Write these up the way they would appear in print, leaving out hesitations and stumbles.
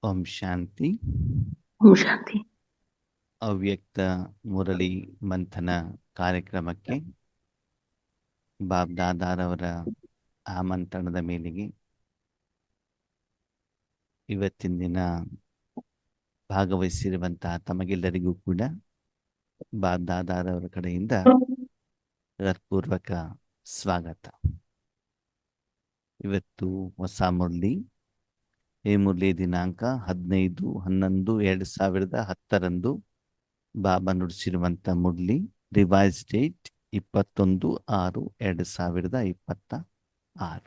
ಓಂ ಶಾಂತಿ. ಓಂ ಶಾಂತಿ. ಅವ್ಯಕ್ತ ಮುರಳಿ ಮಂಥನ ಕಾರ್ಯಕ್ರಮಕ್ಕೆ ಬಾಬ್ ದಾದಾರವರ ಆಮಂತ್ರಣದ ಮೇಲೆಗೆ ಇವತ್ತಿನ ದಿನ ಭಾಗವಹಿಸಿರುವಂತಹ ತಮಗೆಲ್ಲರಿಗೂ ಕೂಡ ಬಾಬ್ ದಾದಾರವರ ಕಡೆಯಿಂದ ಹೃತ್ಪೂರ್ವಕ ಸ್ವಾಗತ. ಇವತ್ತು ಹೊಸ ಮುರಳಿ. ಈ ಮುರಳಿ ದಿನಾಂಕ 15/11/2010 ಬಾಬಾ ನುಡಿಸಿರುವಂಥ ಮುರಳಿ. Revise date 21/6/2026.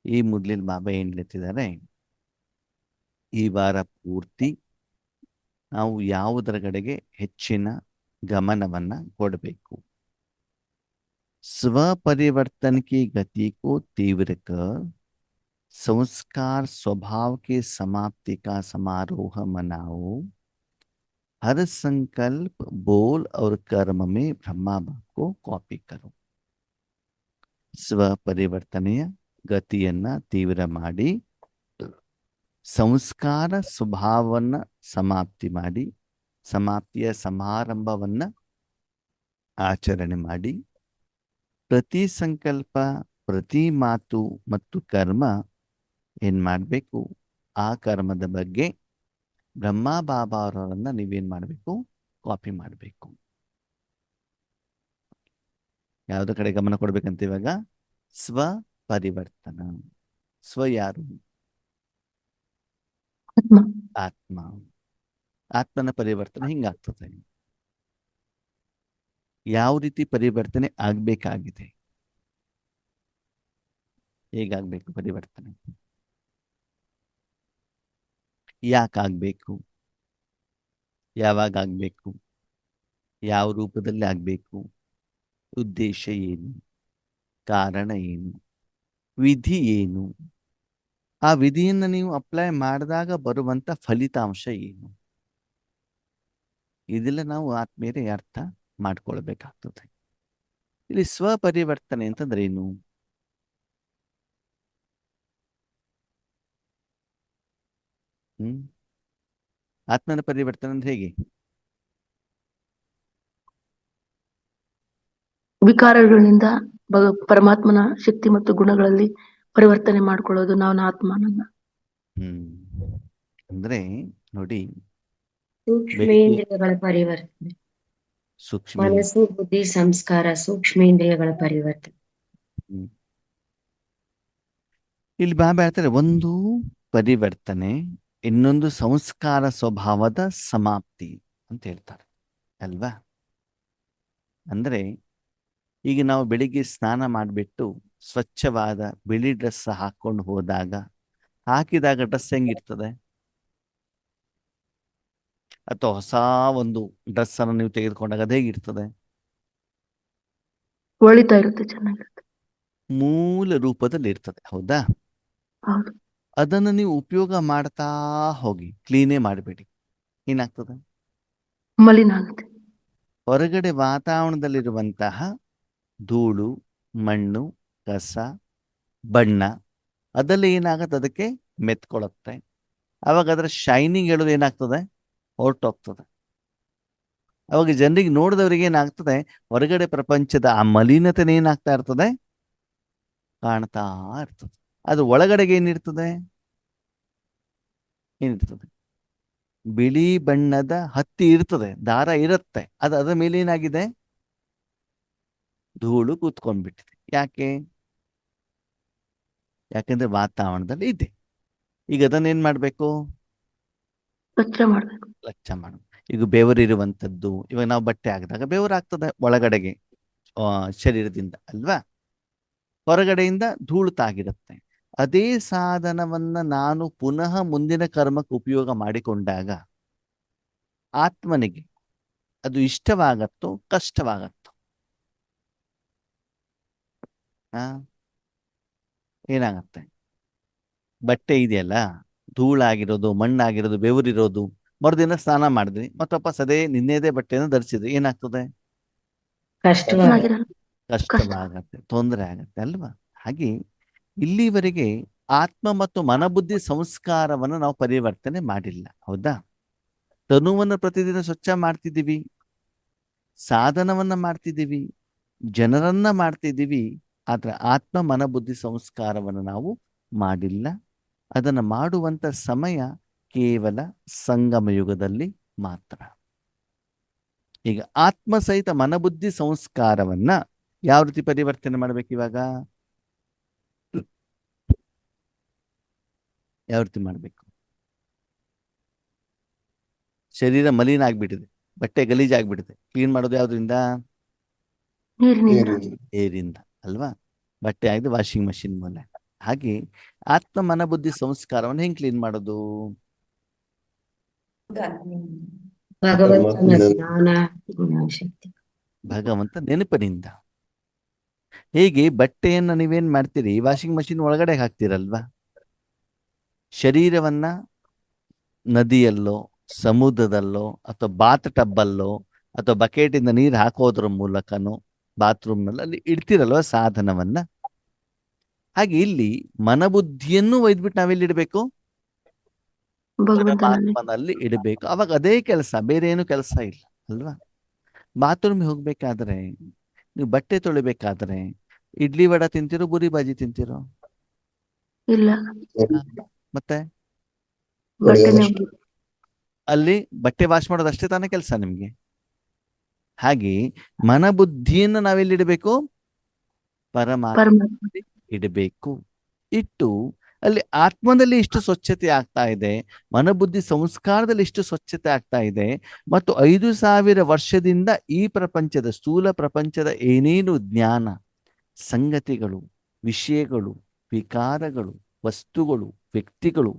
ಈ ಮುರಳಿಲಿ ಬಾಬಾ ಏನ್ ಹೇಳ್ತಿದ್ದಾರೆ, ಈ ವಾರ ಪೂರ್ತಿ ನಾವು ಯಾವುದರ ಕಡೆಗೆ ಹೆಚ್ಚಿನ ಗಮನವನ್ನ ಕೊಡಬೇಕು. स्वपरिवर्तन की गति को तीव्र कर संस्कार स्वभाव के समाप्ति का समारोह मनाओ. हर संकल्प, बोल और कर्म में ब्रह्मा बाप को कॉपी करो. ಸ್ವಪರಿವರ್ತನೆಯ ಗತಿಯನ್ನ ತೀವ್ರ ಮಾಡಿ ಸಂಸ್ಕಾರ ಸ್ವಭಾವವನ್ನ ಸಮಾಪ್ತಿ ಮಾಡಿ ಸಮಾಪ್ತಿಯ ಸಮಾರಂಭವನ್ನ ಆಚರಣೆ ಮಾಡಿ ಪ್ರತಿ ಸಂಕಲ್ಪ, ಪ್ರತಿ ಮಾತು ಮತ್ತು ಕರ್ಮ ಏನ್ ಮಾಡಬೇಕು, ಆ ಕರ್ಮದ ಬಗ್ಗೆ ಬ್ರಹ್ಮ ಬಾಬಾ ಅವರನ್ನ ನೀವೇನ್ ಮಾಡಬೇಕು, ಕಾಪಿ ಮಾಡಬೇಕು. ಯಾವುದ ಕಡೆ ಗಮನ ಕೊಡ್ಬೇಕಂತ ಇವಾಗ? ಸ್ವ ಪರಿವರ್ತನ. ಸ್ವ ಯಾರು? ಆತ್ಮ. ಆತ್ಮ. ಆತ್ಮನ ಪರಿವರ್ತನೆ ಹಿಂಗಾಗ್ತದೆ. ಯಾವ ರೀತಿ ಪರಿವರ್ತನೆ ಆಗ್ಬೇಕಾಗಿದೆ? ಹೇಗಾಗ್ಬೇಕು ಪರಿವರ್ತನೆ? ಯಾಕಾಗ್ಬೇಕು? ಯಾವಾಗ ಆಗ್ಬೇಕು? ಯಾವ ರೂಪದಲ್ಲಿ ಆಗ್ಬೇಕು? ಉದ್ದೇಶ ಏನು? ಕಾರಣ ಏನು? ವಿಧಿ ಏನು? ಆ ವಿಧಿಯನ್ನು ನೀವು ಅಪ್ಲೈ ಮಾಡಿದಾಗ ಬರುವಂತ ಫಲಿತಾಂಶ ಏನು? ಇದೆಲ್ಲ ನಾವು ಆತ್ಮೀಯರೇ ಅರ್ಥ ಮಾಡ್ಕೊಳ್ಬೇಕಾಗ್ತದೆ. ಇಲ್ಲಿ ಸ್ವಪರಿವರ್ತನೆ ಅಂತಂದ್ರೆ ಏನು? ಆತ್ಮನ ಪರಿವರ್ತನೆ ಅಂದ್ರೆ ಹೇಗೆ? ವಿಕಾರಗಳಿಂದ ಪರಮಾತ್ಮನ ಶಕ್ತಿ ಮತ್ತು ಗುಣಗಳಲ್ಲಿ ಪರಿವರ್ತನೆ ಮಾಡ್ಕೊಳ್ಳೋದು ನಾವು ಆತ್ಮನನ್ನ. ಅಂದ್ರೆ ನೋಡಿ, ಸೂಕ್ಷ್ಮೇಂದ್ರಿಯಗಳ ಪರಿವರ್ತನೆ, ಮನಸ್ಸು, ಬುದ್ಧಿ, ಸಂಸ್ಕಾರ, ಸೂಕ್ಷ್ಮೇಂದ್ರಿಯಗಳ ಪರಿವರ್ತನೆ. ಇಲ್ಲಿ ಬಾಬಾ ಹೇಳ್ತಾರೆ, ಒಂದು ಪರಿವರ್ತನೆ, ಇನ್ನೊಂದು ಸಂಸ್ಕಾರ ಸ್ವಭಾವದ ಸಮಾಪ್ತಿ ಅಂತ ಹೇಳ್ತಾರೆ ಅಲ್ವಾ? ಅಂದ್ರೆ ಈಗ ನಾವು ಬೆಳಿಗ್ಗೆ ಸ್ನಾನ ಮಾಡಿಬಿಟ್ಟು ಸ್ವಚ್ಛವಾದ ಬಿಳಿ ಡ್ರೆಸ್ ಹಾಕೊಂಡು ಹಾಕಿದಾಗ ಡ್ರೆಸ್ ಹೆಂಗಿರ್ತದೆ? ಅಥವಾ ಹೊಸ ಒಂದು ಡ್ರೆಸ್ ಅನ್ನು ನೀವು ತೆಗೆದುಕೊಂಡಾಗ ಅದು ಹೇಗಿರ್ತದೆ? ಹೊಳಿತಾ ಇರುತ್ತೆ, ಚೆನ್ನಾಗಿರುತ್ತೆ, ಮೂಲ ರೂಪದಲ್ಲಿ ಇರ್ತದೆ. ಹೌದಾ? ಹೌದು. ಅದನ್ನು ನೀವು ಉಪಯೋಗ ಮಾಡ್ತಾ ಹೋಗಿ, ಕ್ಲೀನೇ ಮಾಡಬೇಡಿ, ಏನಾಗ್ತದೆ? ಮಲಿನ ಆಗುತ್ತೆ. ಹೊರಗಡೆ ವಾತಾವರಣದಲ್ಲಿರುವಂತಹ ಧೂಳು, ಮಣ್ಣು, ಕಸ, ಬಣ್ಣ ಅದೆಲ್ಲ ಏನಾಗತ್ತೆ? ಅದಕ್ಕೆ ಮೆತ್ಕೊಳ್ಳುತ್ತೆ. ಅವಾಗ ಅದರ ಶೈನಿಂಗ್ ಹೇಳೋದು ಏನಾಗ್ತದೆ? ಹೊರಟೋಗ್ತದೆ. ಅವಾಗ ಜನರಿಗೆ ನೋಡಿದವರಿಗೆ ಏನಾಗ್ತದೆ? ಹೊರಗಡೆ ಪ್ರಪಂಚದ ಆ ಮಲಿನತೆನೇ ಏನಾಗ್ತಾ ಇರ್ತದೆ? ಕಾಣ್ತಾ ಇರ್ತದೆ. ಅದು ಒಳಗಡೆಗೆ ಏನಿರ್ತದೆ? ಬಿಳಿ ಬಣ್ಣದ ಹತ್ತಿ ಇರ್ತದೆ, ದಾರ ಇರುತ್ತೆ, ಅದು ಅದರ ಮೇಲೆ ಏನಾಗಿದೆ? ಧೂಳು ಕೂತ್ಕೊಂಡ್ಬಿಟ್ಟಿದೆ. ಯಾಕೆಂದ್ರೆ ವಾತಾವರಣದಲ್ಲಿ ಇದೆ. ಈಗ ಅದನ್ನೇನ್ ಮಾಡ್ಬೇಕು? ಸ್ವಚ್ಛ ಮಾಡ್ಬೇಕು. ಸ್ವಚ್ಛ ಮಾಡು. ಈಗ ಬೆವರಿರುವಂಥದ್ದು, ಇವಾಗ ನಾವು ಬಟ್ಟೆ ಹಾಕಿದಾಗ ಬೆವರಾಗ್ತದೆ ಒಳಗಡೆಗೆ, ಶರೀರದಿಂದ ಅಲ್ವಾ? ಹೊರಗಡೆಯಿಂದ ಧೂಳು ತಾಗಿರುತ್ತೆ. ಅದೇ ಸಾಧನವನ್ನ ನಾನು ಪುನಃ ಮುಂದಿನ ಕರ್ಮಕ್ಕೆ ಉಪಯೋಗ ಮಾಡಿಕೊಂಡಾಗ ಆತ್ಮನಿಗೆ ಅದು ಇಷ್ಟವಾಗತ್ತೋ ಕಷ್ಟವಾಗತ್ತೋ? ಏನಾಗತ್ತೆ? ಬಟ್ಟೆ ಇದೆಯಲ್ಲ, ಧೂಳಾಗಿರೋದು, ಮಣ್ಣಾಗಿರೋದು, ಬೆವರಿರೋದು, ಮರುದಿನ ಸ್ನಾನ ಮಾಡಿದ್ರಿ, ಮತ್ತೆ ವಾಪಸ್ ಅದೇ ನಿನ್ನೆದೇ ಬಟ್ಟೆಯನ್ನು ಧರಿಸಿದ್ರಿ, ಏನಾಗ್ತದೆ? ಕಷ್ಟವಾಗುತ್ತೆ. ಕಷ್ಟವಾಗತ್ತೆ, ತೊಂದರೆ ಆಗತ್ತೆ ಅಲ್ವಾ? ಹಾಗೆ ಇಲ್ಲಿವರೆಗೆ ಆತ್ಮ ಮತ್ತು ಮನಬುದ್ಧಿ ಸಂಸ್ಕಾರವನ್ನು ನಾವು ಪರಿವರ್ತನೆ ಮಾಡಿಲ್ಲ. ಹೌದಾ? ತನುವನ್ನು ಪ್ರತಿದಿನ ಸ್ವಚ್ಛ ಮಾಡ್ತಿದ್ದೀವಿ, ಸಾಧನವನ್ನ ಮಾಡ್ತಿದ್ದೀವಿ, ಜನರನ್ನ ಮಾಡ್ತಿದ್ದೀವಿ. ಆದ್ರೆ ಆತ್ಮ ಮನಬುದ್ಧಿ ಸಂಸ್ಕಾರವನ್ನು ನಾವು ಮಾಡಿಲ್ಲ. ಅದನ್ನು ಮಾಡುವಂತ ಸಮಯ ಕೇವಲ ಸಂಗಮ ಯುಗದಲ್ಲಿ ಮಾತ್ರ. ಈಗ ಆತ್ಮ ಸಹಿತ ಮನಬುದ್ಧಿ ಸಂಸ್ಕಾರವನ್ನ ಯಾವ ರೀತಿ ಪರಿವರ್ತನೆ ಮಾಡ್ಬೇಕು? ಇವಾಗ ಯಾವ ರೀತಿ ಮಾಡ್ಬೇಕು? ಶರೀರ ಮಲಿನ ಆಗ್ಬಿಟ್ಟಿದೆ, ಬಟ್ಟೆ ಗಲೀಜಾಗ್ಬಿಟ್ಟಿದೆ, ಕ್ಲೀನ್ ಮಾಡೋದು ಯಾವ್ದ್ರಿಂದ? ನೀರಿನಿಂದ. ಏರಿಂದ ಅಲ್ವಾ? ಬಟ್ಟೆ ಆಗಿದೆ ವಾಷಿಂಗ್ ಮಷಿನ್ ಮೇಲೆ. ಹಾಗೆ ಆತ್ಮ ಮನಬುದ್ಧಿ ಸಂಸ್ಕಾರವನ್ನು ಹೆಂಗ್ ಕ್ಲೀನ್ ಮಾಡೋದು? ಭಗವಂತನ ಜ್ಞಾನ ಗುಣಶಕ್ತಿ. ಭಗವಂತ ನೆನಪಿನಿಂದ. ಹೇಗೆ ಬಟ್ಟೆಯನ್ನ ನೀವೇನ್ ಮಾಡ್ತೀರಿ? ವಾಷಿಂಗ್ ಮಷಿನ್ ಒಳಗಡೆ ಹಾಕ್ತೀರಲ್ವಾ? ಶರೀರವನ್ನ ನದಿಯಲ್ಲೋ, ಸಮುದ್ರದಲ್ಲೋ, ಅಥವಾ ಬಾತ್ ಟಬ್ಬಲ್ಲೋ, ಅಥವಾ ಬಕೆಟಿಂದ ನೀರು ಹಾಕೋದ್ರ ಮೂಲಕನೋ, ಬಾತ್ರೂಮ್ನಲ್ಲಿ ಅಲ್ಲಿ ಇಡ್ತಿರಲ್ವ ಸಾಧನವನ್ನ. ಹಾಗೆ ಇಲ್ಲಿ ಮನಬುದ್ಧಿಯನ್ನು ಒಯ್ದ್ಬಿಟ್ಟು ನಾವೆಲ್ಲಿಡ್ಬೇಕು? ಭಗವಂತನಲ್ಲಿ. ಪರಮಾತ್ಮನಲ್ಲಿ ಇಡಬೇಕು. ಅವಾಗ ಅದೇ ಕೆಲಸ, ಬೇರೆ ಏನು ಕೆಲಸ ಇಲ್ಲ ಅಲ್ವಾ? ಬಾತ್ರೂಮ್ಗೆ ಹೋಗ್ಬೇಕಾದ್ರೆ, ನೀವು ಬಟ್ಟೆ ತೊಳಿಬೇಕಾದ್ರೆ ಇಡ್ಲಿ ವಡ ತಿಂತಿರೋ, ಪೂರಿ ಬಾಜಿ ತಿಂತಿರೋ? ಇಲ್ಲ, ಮತ್ತೆ ಬಟ್ಟೆನೇ ಅಲ್ಲಿ ಬಟ್ಟೆ ವಾಶ್ ಮಾಡೋದು ಅಷ್ಟೇ ತಾನೇ ಕೆಲಸ ನಿಮ್ಗೆ. ಹಾಗೆ ಮನಬುದ್ಧಿಯನ್ನು ನಾವೆಲ್ಲಿಡಬೇಕು? ಪರಮಾತ್ಮ ಪರಮಾತ್ಮ. ಇಡಬೇಕು. ಇಟ್ಟು ಅಲ್ಲಿ ಆತ್ಮದಲ್ಲಿ ಇಷ್ಟು ಸ್ವಚ್ಛತೆ ಆಗ್ತಾ ಇದೆ, ಮನಬುದ್ಧಿ ಸಂಸ್ಕಾರದಲ್ಲಿ ಇಷ್ಟು ಸ್ವಚ್ಛತೆ ಆಗ್ತಾ ಇದೆ, ಮತ್ತು 5,000 ವರ್ಷದಿಂದ ಈ ಪ್ರಪಂಚದ, ಸ್ಥೂಲ ಪ್ರಪಂಚದ ಏನೇನು ಜ್ಞಾನ, ಸಂಗತಿಗಳು, ವಿಷಯಗಳು, ವಿಕಾರಗಳು, ವಸ್ತುಗಳು, ವ್ಯಕ್ತಿಗಳು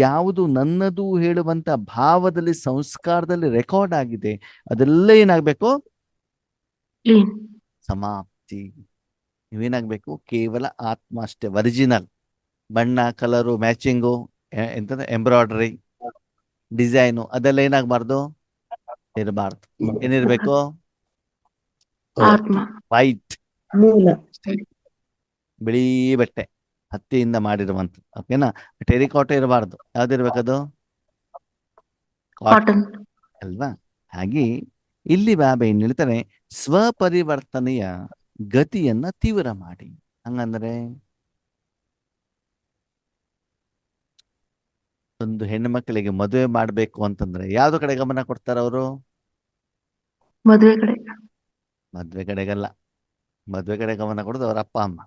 ಯಾವುದು ನನ್ನದು ಹೇಳುವಂತ ಭಾವದಲ್ಲಿ, ಸಂಸ್ಕಾರದಲ್ಲಿ ರೆಕಾರ್ಡ್ ಆಗಿದೆ, ಅದೆಲ್ಲ ಏನಾಗ್ಬೇಕು? ಕ್ಲೀನ್. ಸಮಾಪ್ತಿ. ನೀವೇನಾಗ್ಬೇಕು? ಕೇವಲ ಆತ್ಮ ಅಷ್ಟೇ, ಒರಿಜಿನಲ್. ಬಣ್ಣ, ಕಲರು, ಮ್ಯಾಚಿಂಗು, ಎಂತಂದ್ರೆ ಎಂಬ್ರಾಯ್ಡರಿ, ಡಿಸೈನು ಅದೆಲ್ಲ ಏನಾಗಬಾರ್ದು? ಇರಬಾರ್ದು. ಏನಿರ್ಬೇಕು? ಆತ್ಮ. ವೈಟ್, ಮೂಲ. ಬಿಳಿ ಬಟ್ಟೆ, ಹತ್ತಿಯಿಂದ ಮಾಡಿರುವಂತ. ಓಕೆನಾ? ಟೆರಿಕಾಟ ಇರಬಾರ್ದು. ಯಾವ್ದಿರ್ಬೇಕದು? ಕಾಟನ್. ಅಲ್ವಾ? ಹಾಗೆ ಇಲ್ಲಿ ಬಾಬಾ ಏನ್ ಹೇಳ್ತಾರೆ? ಸ್ವಪರಿವರ್ತನೆಯ ಗತಿಯನ್ನ ತೀವ್ರ ಮಾಡಿ. ಹಂಗಂದ್ರೆ ಒಂದು ಹೆಣ್ಣು ಮಕ್ಕಳಿಗೆ ಮದುವೆ ಮಾಡ್ಬೇಕು ಅಂತಂದ್ರೆ ಯಾವ್ದು ಕಡೆ ಗಮನ ಕೊಡ್ತಾರ ಅವರು? ಮದುವೆ ಕಡೆ. ಮದ್ವೆ ಕಡೆಗಲ್ಲ. ಮದ್ವೆ ಕಡೆ ಗಮನ ಕೊಡೋದು ಅವ್ರ ಅಪ್ಪ ಅಮ್ಮ.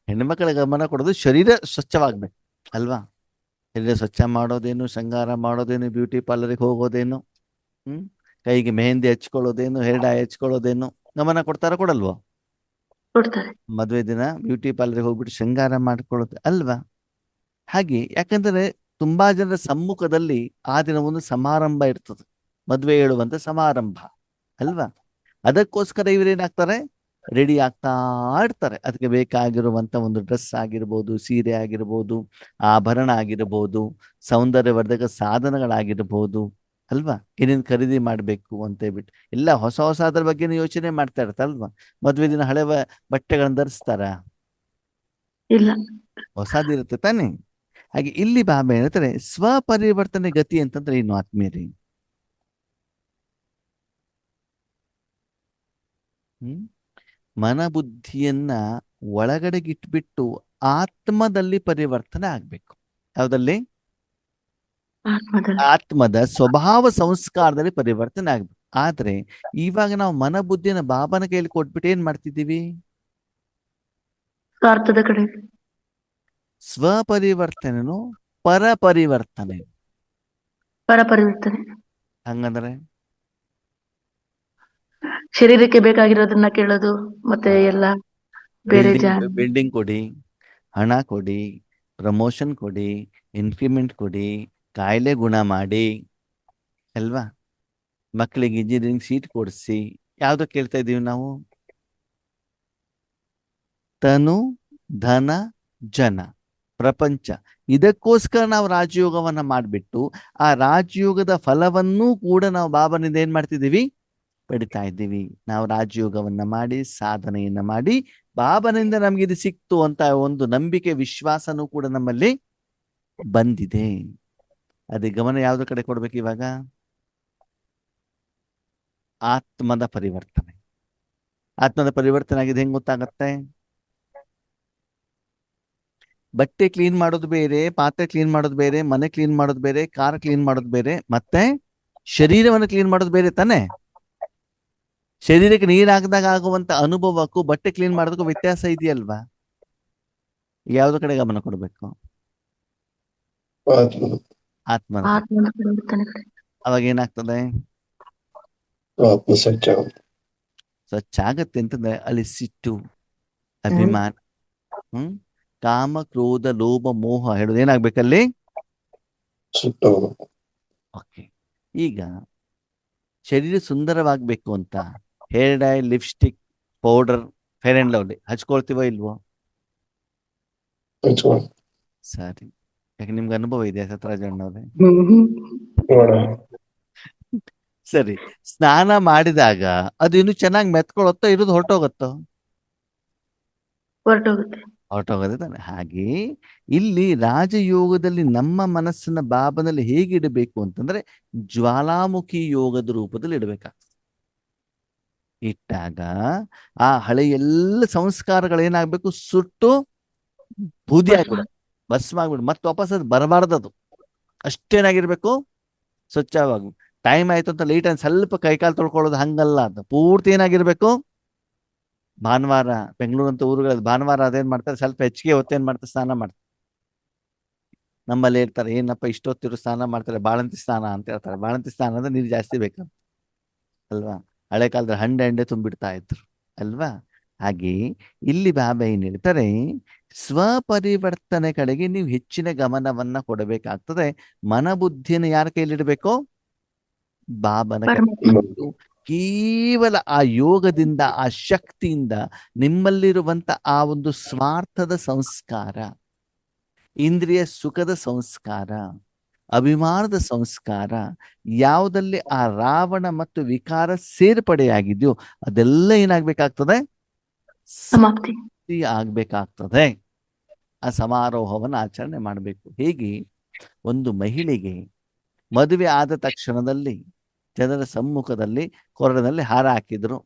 ಹೆಣ್ಣು ಮಕ್ಕಳ ಗಮನ ಕೊಡೋದು ಶರೀರ ಸ್ವಚ್ಛವಾಗ್ಬೇಕು ಅಲ್ವಾ? ಶರೀರ ಸ್ವಚ್ಛ ಮಾಡೋದೇನು, ಶೃಂಗಾರ ಮಾಡೋದೇನು, ಬ್ಯೂಟಿ ಪಾರ್ಲರ್ಗೆ ಹೋಗೋದೇನು, ಕೈಗೆ ಮೆಹಂದಿ ಹಚ್ಕೊಳ್ಳೋದೇನು, ಹೇರ್ ಡೈ ಹಚ್ಕೊಳ್ಳೋದೇನು, ಗಮನ ಕೊಡ್ತಾರ ಕೊಡಲ್ವೋ? ಕೊಡ್ತಾರೆ. ಮದುವೆ ದಿನ ಬ್ಯೂಟಿ ಪಾರ್ಲರ್ಗೆ ಹೋಗ್ಬಿಟ್ಟು ಶೃಂಗಾರ ಮಾಡ್ಕೊಳ್ಳೋದು ಅಲ್ವಾ? ಹಾಗೆ ಯಾಕಂದ್ರೆ ತುಂಬಾ ಜನರ ಸಮ್ಮುಖದಲ್ಲಿ ಆ ದಿನ ಒಂದು ಸಮಾರಂಭ ಇರ್ತದೆ, ಮದುವೆ ಹೇಳುವಂತ ಸಮಾರಂಭ ಅಲ್ವಾ? ಅದಕ್ಕೋಸ್ಕರ ಇವರೇನಾಗ್ತಾರೆ? ರೆಡಿ ಆಗ್ತಾ ಇರ್ತಾರೆ. ಅದಕ್ಕೆ ಬೇಕಾಗಿರುವಂತ ಒಂದು ಡ್ರೆಸ್ ಆಗಿರ್ಬೋದು, ಸೀರೆ ಆಗಿರ್ಬೋದು, ಆಭರಣ ಆಗಿರ್ಬೋದು, ಸೌಂದರ್ಯವರ್ಧಕ ಸಾಧನಗಳಾಗಿರ್ಬೋದು ಅಲ್ವಾ? ಏನೇನು ಖರೀದಿ ಮಾಡಬೇಕು ಅಂತ ಹೇಳ್ಬಿಟ್ಟು ಎಲ್ಲ ಹೊಸ ಹೊಸ ಅದ್ರ ಬಗ್ಗೆ ಯೋಚನೆ ಮಾಡ್ತಾ ಇರ್ತಾರಲ್ವಾ? ಮದುವೆ ದಿನ ಹಳೆ ಬಟ್ಟೆಗಳನ್ನ ಧರಿಸ್ತಾರ? ಇಲ್ಲ, ಹೊಸದಿರುತ್ತೆ ತಾನೆ. ಹಾಗೆ ಇಲ್ಲಿ ಬಾಬಾ ಹೇಳ್ತಾರೆ ಸ್ವಪರಿವರ್ತನೆ ಗತಿ ಅಂತಂದ್ರೆ ಏನು ಆತ್ಮೀಯರಿ? ಮನಬುದ್ಧಿಯನ್ನ ಒಳಗಡೆಗಿಟ್ಬಿಟ್ಟು ಆತ್ಮದಲ್ಲಿ ಪರಿವರ್ತನೆ ಆಗ್ಬೇಕು. ಯಾವ್ದಲ್ಲಿ? ಆತ್ಮದ ಸ್ವಭಾವ ಸಂಸ್ಕಾರದಲ್ಲಿ ಪರಿವರ್ತನೆ ಆಗ್ಬೇಕು. ಆದ್ರೆ ಇವಾಗ ನಾವು ಮನಬುದ್ಧಿಯನ್ನ ಬಾಬಾನ ಕೈಯಲ್ಲಿ ಕೊಟ್ಬಿಟ್ಟು ಏನ್ ಮಾಡ್ತಿದ್ದೀವಿ? ಸ್ವಾರ್ಥದ ಕಡೆ. ಸ್ವಪರಿವರ್ತನೆನು ಪರಪರಿವರ್ತನೆ. ಪರಪರಿವರ್ತನೆ ಹಂಗಂದ್ರೆ ಶರೀರಕ್ಕೆ ಬೇಕಾಗಿರೋದನ್ನ ಕೇಳೋದು, ಮತ್ತೆ ಎಲ್ಲ ಬೇರೆ ಬಿಲ್ಡಿಂಗ್ ಕೊಡಿ, ಹಣ ಕೊಡಿ, ಪ್ರಮೋಷನ್ ಕೊಡಿ, ಇನ್ಕ್ರಿಮೆಂಟ್ ಕೊಡಿ, ಕಾಯಿಲೆ ಗುಣ ಮಾಡಿ ಅಲ್ವಾ? ಮಕ್ಕಳಿಗೆ ಇಂಜಿನಿಯರಿಂಗ್ ಸೀಟ್ ಕೊಡಿಸಿ. ಯಾವ್ದು ಕೇಳ್ತಾ ಇದೀವಿ ನಾವು? ತನು, ಧನ, ಜನ, ಪ್ರಪಂಚ. ಇದಕ್ಕೋಸ್ಕರ ನಾವು ರಾಜಯೋಗವನ್ನ ಮಾಡಿಬಿಟ್ಟು ಆ ರಾಜಯೋಗದ ಫಲವನ್ನೂ ಕೂಡ ನಾವು ಬಾಬನಿಂದ ಏನ್ ಮಾಡ್ತಿದ್ದೀವಿ? ಪಡಿತಾ ಇದ್ದೀವಿ. ನಾವು ರಾಜಯೋಗವನ್ನ ಮಾಡಿ ಸಾಧನೆಯನ್ನ ಮಾಡಿ ಬಾಬನಿಂದ ನಮ್ಗೆ ಇದು ಸಿಕ್ತು ಅಂತ ಒಂದು ನಂಬಿಕೆ ವಿಶ್ವಾಸನೂ ಕೂಡ ನಮ್ಮಲ್ಲಿ ಬಂದಿದೆ. ಅದೇ ಗಮನ ಯಾವ್ದ್ರ ಕಡೆ ಕೊಡ್ಬೇಕು ಇವಾಗ? ಆತ್ಮದ ಪರಿವರ್ತನೆ. ಆತ್ಮದ ಪರಿವರ್ತನೆ ಆಗಿದೆ ಹೆಂಗ್ ಗೊತ್ತಾಗತ್ತೆ? ಬಟ್ಟೆ ಕ್ಲೀನ್ ಮಾಡೋದು ಬೇರೆ, ಪಾತ್ರೆ ಕ್ಲೀನ್ ಮಾಡೋದು ಬೇರೆ, ಮನೆ ಕ್ಲೀನ್ ಮಾಡೋದು ಬೇರೆ, ಕಾರ್ ಕ್ಲೀನ್ ಮಾಡೋದು ಬೇರೆ, ಮತ್ತೆ ಶರೀರವನ್ನು ಕ್ಲೀನ್ ಮಾಡೋದು ಬೇರೆ ತಾನೆ. ಶರೀರಕ್ಕೆ ನೀರ್ ಹಾಕಿದಾಗ ಆಗುವಂತ ಅನುಭವಕ್ಕೂ ಬಟ್ಟೆ ಕ್ಲೀನ್ ಮಾಡೋದಕ್ಕೂ ವ್ಯತ್ಯಾಸ ಇದೆಯಲ್ವಾ? ಯಾವ್ದ್ರ ಕಡೆ ಗಮನ ಕೊಡ್ಬೇಕು? ಆತ್ಮ ಆತ್ಮದ. ಆತ್ಮದ ಪರಿವರ್ತನೆ ಕಡೆ. ಅವಾಗ ಏನಾಗ್ತದೆ? ಆತ್ಮ ಸ್ವಚ್ಛ ಸ್ವಚ್ಛ ಆಗತ್ತೆ ಅಂತಂದ್ರೆ ಅಲ್ಲಿ ಸಿಟ್ಟು, ಅಭಿಮಾನ, ಕಾಮ, ಕ್ರೋಧ, ಲೋಭ, ಮೋಹ ಹೇಳೋದು ಏನಾಗ್ಬೇಕಲ್ಲಿ? ಸುಟ್ಟು ಓಕೆ. ಈಗ ಶರೀರ ಸುಂದರವಾಗ್ಬೇಕು ಅಂತ hair dye, lipstick, powder, fair and lovely ಹಚ್ಕೊಳ್ತೀವೋ ಇಲ್ವೋ? ಹಚ್ಕೊಂಡು ಸರಿ. ಯಾಕೆ ನಿಮ್ಗೆ ಅನುಭವ ಇದೆ ಸತ್ರಾಜಣ್ಣವ್ರೆ? ನೋಡ ಸರಿ. ಸ್ನಾನ ಮಾಡಿದಾಗ ಅದು ಇನ್ನು ಚೆನ್ನಾಗಿ ಮೆತ್ಕೊಳತ್ತೋ ಇರೋದು ಹೊರಟೋಗತ್ತೋ? ಹೊರಟೋಗುತ್ತೆ. ಹೊರಟೋಗದೆ ತಾನೆ. ಹಾಗೆ ಇಲ್ಲಿ ರಾಜಯೋಗದಲ್ಲಿ ನಮ್ಮ ಮನಸ್ಸನ್ನ ಬಾಬನಲ್ಲಿ ಹೇಗೆ ಇಡಬೇಕು ಅಂತಂದ್ರೆ ಜ್ವಾಲಾಮುಖಿ ಯೋಗದ ರೂಪದಲ್ಲಿ ಇಡಬೇಕಾಗ್ತದೆ. ಇಟ್ಟಾಗ ಆ ಹಳೆ ಎಲ್ಲ ಸಂಸ್ಕಾರಗಳೇನಾಗ್ಬೇಕು? ಸುಟ್ಟು ಬೂದಿ ಆಗ್ಬಿಡು, ಭಸ್ಮ ಆಗ್ಬಿಡು. ಮತ್ತೆ ವಾಪಸ್ ಅದು ಬರಬಾರ್ದದು. ಅಷ್ಟೇನಾಗಿರ್ಬೇಕು? ಸ್ವಚ್ಛವಾಗಿ. ಟೈಮ್ ಆಯ್ತು ಅಂತ ಲೇಟ್ ಆಗಿ ಸ್ವಲ್ಪ ಕೈಕಾಲು ತೊಳ್ಕೊಳ್ಳೋದು ಹಂಗಲ್ಲ. ಅದು ಪೂರ್ತಿ ಏನಾಗಿರ್ಬೇಕು? ಭಾನುವಾರ ಬೆಂಗಳೂರು ಅಂತ ಊರುಗಳಲ್ಲಿ ಭಾನುವಾರ ಅದೇನ್ ಮಾಡ್ತಾರೆ, ಸ್ವಲ್ಪ ಹೆಚ್ಚಿಗೆ ಹೊತ್ತೇನ್ ಮಾಡ್ತಾರೆ, ಸ್ನಾನ ಮಾಡ್ತಾರೆ. ನಮ್ಮಲ್ಲಿ ಹೇಳ್ತಾರೆ, ಏನಪ್ಪ ಇಷ್ಟೊತ್ತಿರು ಸ್ನಾನ ಮಾಡ್ತಾರೆ, ಬಾಳಂತಿ ಸ್ನಾನ ಅಂತ ಹೇಳ್ತಾರೆ. ಬಾಳಂತಿ ಸ್ನಾನ ಅಂದ್ರೆ ನೀರು ಜಾಸ್ತಿ ಬೇಕಂತ ಅಲ್ವಾ? ಹಳೆ ಕಾಲದಲ್ಲಿ ಹಂಡೆ ತುಂಬಿಡ್ತಾ ಇದ್ರು ಅಲ್ವಾ? ಹಾಗೆ ಇಲ್ಲಿ ಬಾಬಾ ಏನ್ ಹೇಳ್ತಾರೆ, ಸ್ವಪರಿವರ್ತನೆ ಕಡೆಗೆ ನೀವು ಹೆಚ್ಚಿನ ಗಮನವನ್ನ ಕೊಡಬೇಕಾಗ್ತದೆ. ಮನಬುದ್ಧಿಯನ್ನು ಯಾರ ಕೈಲಿಡಬೇಕು? ಬಾಬನ ಕೈ. ಕೇವಲ ಆ ಯೋಗದಿಂದ, ಆ ಶಕ್ತಿಯಿಂದ ನಿಮ್ಮಲ್ಲಿರುವಂತ ಆ ಒಂದು ಸ್ವಾರ್ಥದ ಸಂಸ್ಕಾರ, ಇಂದ್ರಿಯ ಸುಖದ ಸಂಸ್ಕಾರ, ಅಭಿಮಾನದ ಸಂಸ್ಕಾರ ಯಾವುದಲ್ಲಿ ಆ ರಾವಣ ಮತ್ತು ವಿಕಾರ ಸೇರ್ಪಡೆಯಾಗಿದೆಯೋ ಅದೆಲ್ಲ ಏನಾಗ್ಬೇಕಾಗ್ತದೆ? ಸಮಾಪ್ತಿ ಆಗ್ಬೇಕಾಗ್ತದೆ. ಆ ಸಮಾರೋಹವನ್ನು ಆಚರಣೆ ಮಾಡಬೇಕು. ಹೇಗೆ ಒಂದು ಮಹಿಳೆಗೆ ಮದುವೆ ಆದ ತಕ್ಷಣದಲ್ಲಿ ಜನರ ಸಮ್ಮುಖದಲ್ಲಿ ಕೊರಳಿನಲ್ಲಿ ಹಾರ ಹಾಕಿದ್ರು,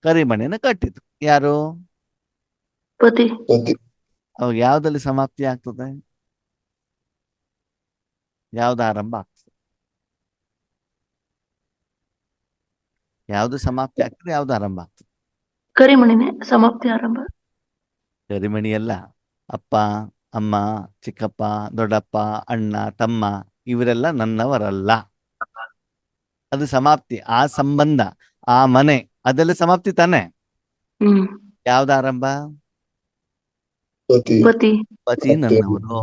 ಕರಿಮಣಿಯನ್ನು ಕಟ್ಟಿದ್ರು. ಯಾರು? ಪತಿ. ಅವಾಗ ಯಾವ್ದಲ್ಲಿ ಸಮಾಪ್ತಿ ಆಗ್ತದೆ? ಯಾವ್ದು ಆರಂಭ ಆಗ್ತದೆ? ಯಾವ್ದು ಸಮಾಪ್ತಿ ಆಗ್ತದೆ, ಯಾವ್ದು ಆರಂಭ ಆಗ್ತದೆ? ಕರಿಮಣಿನೇ ಸಮಾಪ್ತಿ ಆರಂಭ. ಕರಿಮಣಿ ಅಲ್ಲ. ಅಪ್ಪ, ಅಮ್ಮ, ಚಿಕ್ಕಪ್ಪ, ದೊಡ್ಡಪ್ಪ, ಅಣ್ಣ, ತಮ್ಮ ಇವರೆಲ್ಲ ನನ್ನವರಲ್ಲ. ಅದು ಸಮಾಪ್ತಿ. ಆ ಸಂಬಂಧ, ಆ ಮನೆ, ಅದೆಲ್ಲ ಸಮಾಪ್ತಿ ತಾನೆ. ಯಾವ್ದು ಆರಂಭ? ಪತಿ. ಪತಿ ನನ್ನವರು,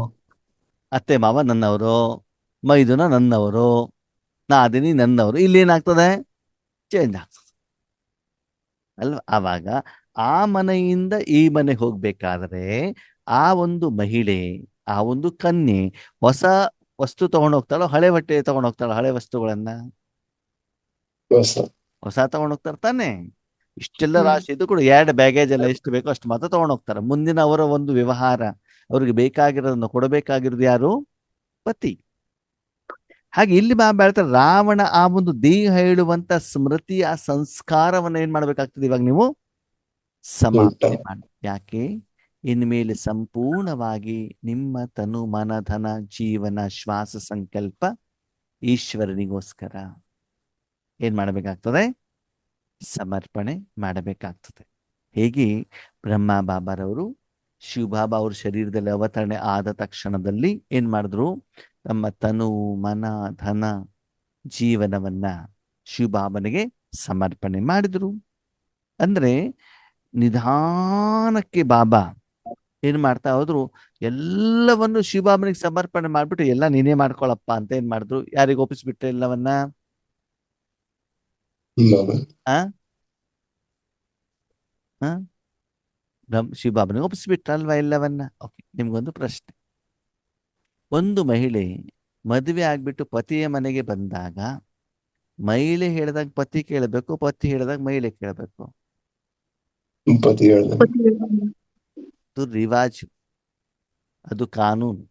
ಅತ್ತೆ ಮಾವ ನನ್ನವರು, ಮೈದುನ ನನ್ನವರು, ನಾದಿನಿ ನನ್ನವರು. ಇಲ್ಲಿ ಏನಾಗ್ತದೆ? ಚೇಂಜ್ ಆಗ್ತದೆ ಅಲ್ವಾ? ಆವಾಗ ಆ ಮನೆಯಿಂದ ಈ ಮನೆಗೆ ಹೋಗ್ಬೇಕಾದ್ರೆ ಆ ಒಂದು ಮಹಿಳೆ, ಆ ಒಂದು ಕನ್ಯೆ ಹೊಸ ವಸ್ತು ತಗೊಂಡೋಗ್ತಾಳೋ, ಹಳೆ ಬಟ್ಟೆ ತಗೊಂಡೋಗ್ತಾಳೋ? ಹಳೆ ವಸ್ತುಗಳನ್ನ ಹೊಸ ತಗೊಂಡೋಗ್ತಾರ ತಾನೆ. ಇಷ್ಟೆಲ್ಲ ರಾಶಿ ಇದು ಕೂಡ 2 ಬ್ಯಾಗೇಜ್ ಎಲ್ಲ ಎಷ್ಟು ಬೇಕೋ ಅಷ್ಟು ಮಾತ್ರ ತಗೊಂಡೋಗ್ತಾರೆ. ಮುಂದಿನ ಅವರ ಒಂದು ವ್ಯವಹಾರ, ಅವ್ರಿಗೆ ಬೇಕಾಗಿರೋದನ್ನ ಕೊಡಬೇಕಾಗಿರೋದು ಯಾರು? ಪತಿ. ಹಾಗೆ ಇಲ್ಲಿ ಬಾಬಾ ಹೇಳ್ತಾರೆ, ರಾವಣ ಆ ಒಂದು ದೇಹ ಹೇಳುವಂತ ಸ್ಮೃತಿ, ಆ ಸಂಸ್ಕಾರವನ್ನ ಏನ್ ಮಾಡ್ಬೇಕಾಗ್ತದೆ? ಇವಾಗ ನೀವು ಸಮಾಪ್ತಿ ಮಾಡಿ. ಯಾಕೆ? ಇನ್ಮೇಲೆ ಸಂಪೂರ್ಣವಾಗಿ ನಿಮ್ಮ ತನು, ಮನ, ಧನ, ಜೀವನ, ಶ್ವಾಸ, ಸಂಕಲ್ಪ ಈಶ್ವರನಿಗೋಸ್ಕರ ಏನ್ ಮಾಡಬೇಕಾಗ್ತದೆ? ಸಮರ್ಪಣೆ ಮಾಡಬೇಕಾಗ್ತದೆ. ಹೇಗೆ ಬ್ರಹ್ಮ ಬಾಬಾರವರು, ಶಿವಬಾಬಾ ಅವ್ರ ಶರೀರದಲ್ಲಿ ಅವತರಣೆ ಆದ ತಕ್ಷಣದಲ್ಲಿ ಏನ್ ಮಾಡಿದ್ರು? ತಮ್ಮ ತನು, ಮನ, ಧನ, ಜೀವನವನ್ನ ಶಿವಬಾಬನಿಗೆ ಸಮರ್ಪಣೆ ಮಾಡಿದ್ರು. ಅಂದ್ರೆ ನಿಧಾನಕ್ಕೆ ಬಾಬಾ ಏನ್ ಮಾಡ್ತಾ ಹೋದ್ರು? ಎಲ್ಲವನ್ನು ಶಿವಬಾಬನಿಗೆ ಸಮರ್ಪಣೆ ಮಾಡ್ಬಿಟ್ಟು ಎಲ್ಲ ನೀನೇ ಮಾಡ್ಕೊಳಪ್ಪ ಅಂತ ಏನ್ ಮಾಡಿದ್ರು? ಯಾರಿಗೆ ಒಪ್ಪಿಸ್ಬಿಟ್ರೆ ಎಲ್ಲವನ್ನ? ಶಿವಬಾಬನಿಗೆ ಒಪ್ಪಿಸ್ಬಿಟ್ರಲ್ವಾ ಎಲ್ಲವನ್ನ? ಓಕೆ. ನಿಮ್ಗೊಂದು ಪ್ರಶ್ನೆ. ಒಂದು ಮಹಿಳೆ ಮದುವೆ ಆಗ್ಬಿಟ್ಟು ಪತಿಯ ಮನೆಗೆ ಬಂದಾಗ ಮಹಿಳೆ ಹೇಳಿದಾಗ ಪತಿ ಕೇಳಬೇಕು, ಪತಿ ಹೇಳಿದಾಗ ಮಹಿಳೆ ಕೇಳಬೇಕು. ಪತಿ ಹೇಳ್ದ ಪತಿ ಹೇಳ್ದಂಗೆ. ಅದು ರಿವಾಜು, ಅದು ಕಾನೂನು,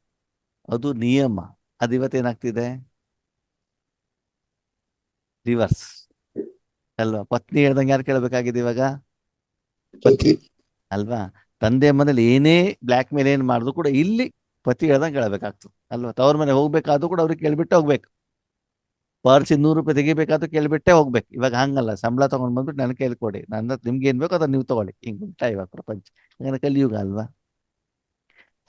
ಅದು ನಿಯಮ. ಅದು ಇವತ್ತೇನಾಗ್ತಿದೆ? ರಿವರ್ಸ್ ಅಲ್ವಾ? ಪತ್ನಿ ಹೇಳ್ದಂಗೆ ಯಾರು ಕೇಳಬೇಕಾಗಿದೆ ಇವಾಗ? ಪತಿ ಅಲ್ವಾ? ತಂದೆ ಮನೇಲಿ ಏನೇ ಬ್ಲ್ಯಾಕ್ ಮೇಲ್ ಏನ್ ಮಾಡಿದ್ರು ಕೂಡ ಇಲ್ಲಿ ಪತಿ ಹೇಳ್ದಂಗೆ ಕೇಳಬೇಕಾಗ್ತದೆ ಅಲ್ವಾ? ತವ್ರ ಮನೆ ಹೋಗ್ಬೇಕಾದ್ರೂ ಕೂಡ ಅವ್ರಿಗೆ ಕೇಳ್ಬಿಟ್ಟೆ ಹೋಗ್ಬೇಕು. ಪರ್ಸ್ 200 ರೂಪಾಯಿ ತೆಗಿಬೇಕಾದ್ರೂ ಕೇಳ್ಬಿಟ್ಟೆ ಹೋಗ್ಬೇಕು. ಇವಾಗ ಹಂಗಲ್ಲ, ಸಂಬಳ ತಗೊಂಡ್ ಬಂದ್ಬಿಟ್ಟು ನನಗೆ ಕೈಲಿ ಕೊಡಿ, ನನ್ನ ನಿಮ್ಗೆ ಏನ್ ಬೇಕೋ ಅದನ್ನ ನೀವು ತಗೊಳ್ಳಿ. ಹಿಂಗ್ ಉಂಟಾ ಇವಾಗ ಪ್ರಪಂಚ? ಹಂಗಂದ್ರೆ ಕಲಿಯುಗ ಅಲ್ವಾ?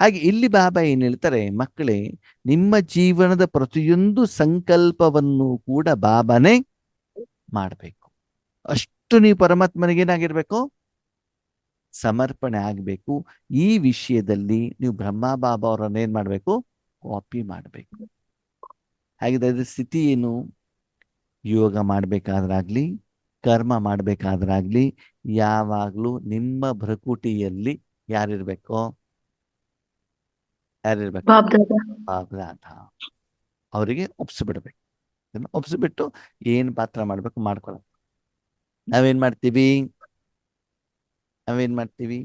ಹಾಗೆ ಇಲ್ಲಿ ಬಾಬಾ ಏನ್ ಹೇಳ್ತಾರೆ, ಮಕ್ಕಳೇ, ನಿಮ್ಮ ಜೀವನದ ಪ್ರತಿಯೊಂದು ಸಂಕಲ್ಪವನ್ನು ಕೂಡ ಬಾಬಾನೇ ಮಾಡಬೇಕು. ಅಷ್ಟು ನೀವು ಪರಮಾತ್ಮನಿಗೆ ಏನಾಗಿರ್ಬೇಕು? ಸಮರ್ಪಣೆ ಆಗಬೇಕು. ಈ ವಿಷಯದಲ್ಲಿ ನೀವು ಬ್ರಹ್ಮ ಬಾಬಾ ಅವರನ್ನ ಏನ್ ಮಾಡ್ಬೇಕು? ಕಾಪಿ ಮಾಡಬೇಕು. ಹಾಗಿದ್ರೆ ಅದ್ರ ಸ್ಥಿತಿ ಏನು? ಯೋಗ ಮಾಡ್ಬೇಕಾದ್ರಾಗ್ಲಿ, ಕರ್ಮ ಮಾಡ್ಬೇಕಾದ್ರಾಗ್ಲಿ, ಯಾವಾಗ್ಲೂ ನಿಮ್ಮ ಭ್ರಕುಟಿಯಲ್ಲಿ ಯಾರಿರ್ಬೇಕು? ಯಾರಿರ್ಬೇಕು? ಬಾಬ್ದಾದ. ಬಾಬ್ದಾದ. ಅವರಿಗೆ ಒಪ್ಸಿಬಿಡ್ಬೇಕು. ಒಪ್ಸಿಬಿಟ್ಟು ಏನ್ ಪಾತ್ರ ಮಾಡ್ಬೇಕು ಮಾಡ್ಕೊಳಕ್. ನಾವೇನ್ ಮಾಡ್ತೀವಿ?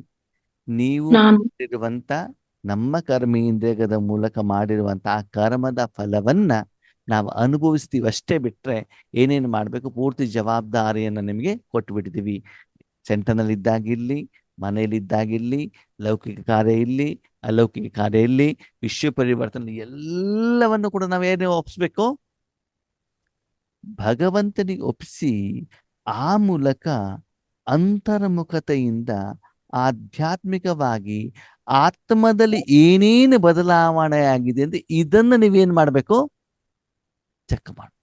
ನೀವು ನಾನು ಮಾಡಿರುವಂತ ನಮ್ಮ ಕರ್ಮೇಂದ್ರಿಯದ ಮೂಲಕ ಮಾಡಿರುವಂತ ಆ ಕರ್ಮದ ಫಲವನ್ನ ನಾವು ಅನುಭವಿಸ್ತೀವಿ ಅಷ್ಟೇ, ಬಿಟ್ರೆ ಏನೇನು ಮಾಡ್ಬೇಕು ಪೂರ್ತಿ ಜವಾಬ್ದಾರಿಯನ್ನ ನಿಮಗೆ ಕೊಟ್ಬಿಟ್ಟಿದೀವಿ. ಸೆಂಟರ್ನಲ್ಲಿ ಇದ್ದಾಗಿರ್ಲಿ, ಮನೆಯಲ್ಲಿದ್ದಾಗಿರ್ಲಿ, ಲೌಕಿಕ ಕಾರ್ಯ ಇರ್ಲಿ, ಅಲೌಕಿಕ ಕಾರ್ಯ ಇರ್ಲಿ, ವಿಶ್ವ ಪರಿವರ್ತನೆ ಎಲ್ಲವನ್ನು ಕೂಡ ನಾವು ಏನು ಒಪ್ಪಿಸ್ಬೇಕು? ಭಗವಂತನಿಗೆ ಒಪ್ಪಿಸಿ ಆ ಮೂಲಕ ಅಂತರ್ಮುಖತೆಯಿಂದ ಆಧ್ಯಾತ್ಮಿಕವಾಗಿ ಆತ್ಮದಲ್ಲಿ ಏನೇನು ಬದಲಾವಣೆ ಆಗಿದೆ ಅಂತ ಇದನ್ನ ನೀವೇನ್ ಮಾಡ್ಬೇಕು? ಚೆಕ್ ಮಾಡಿ.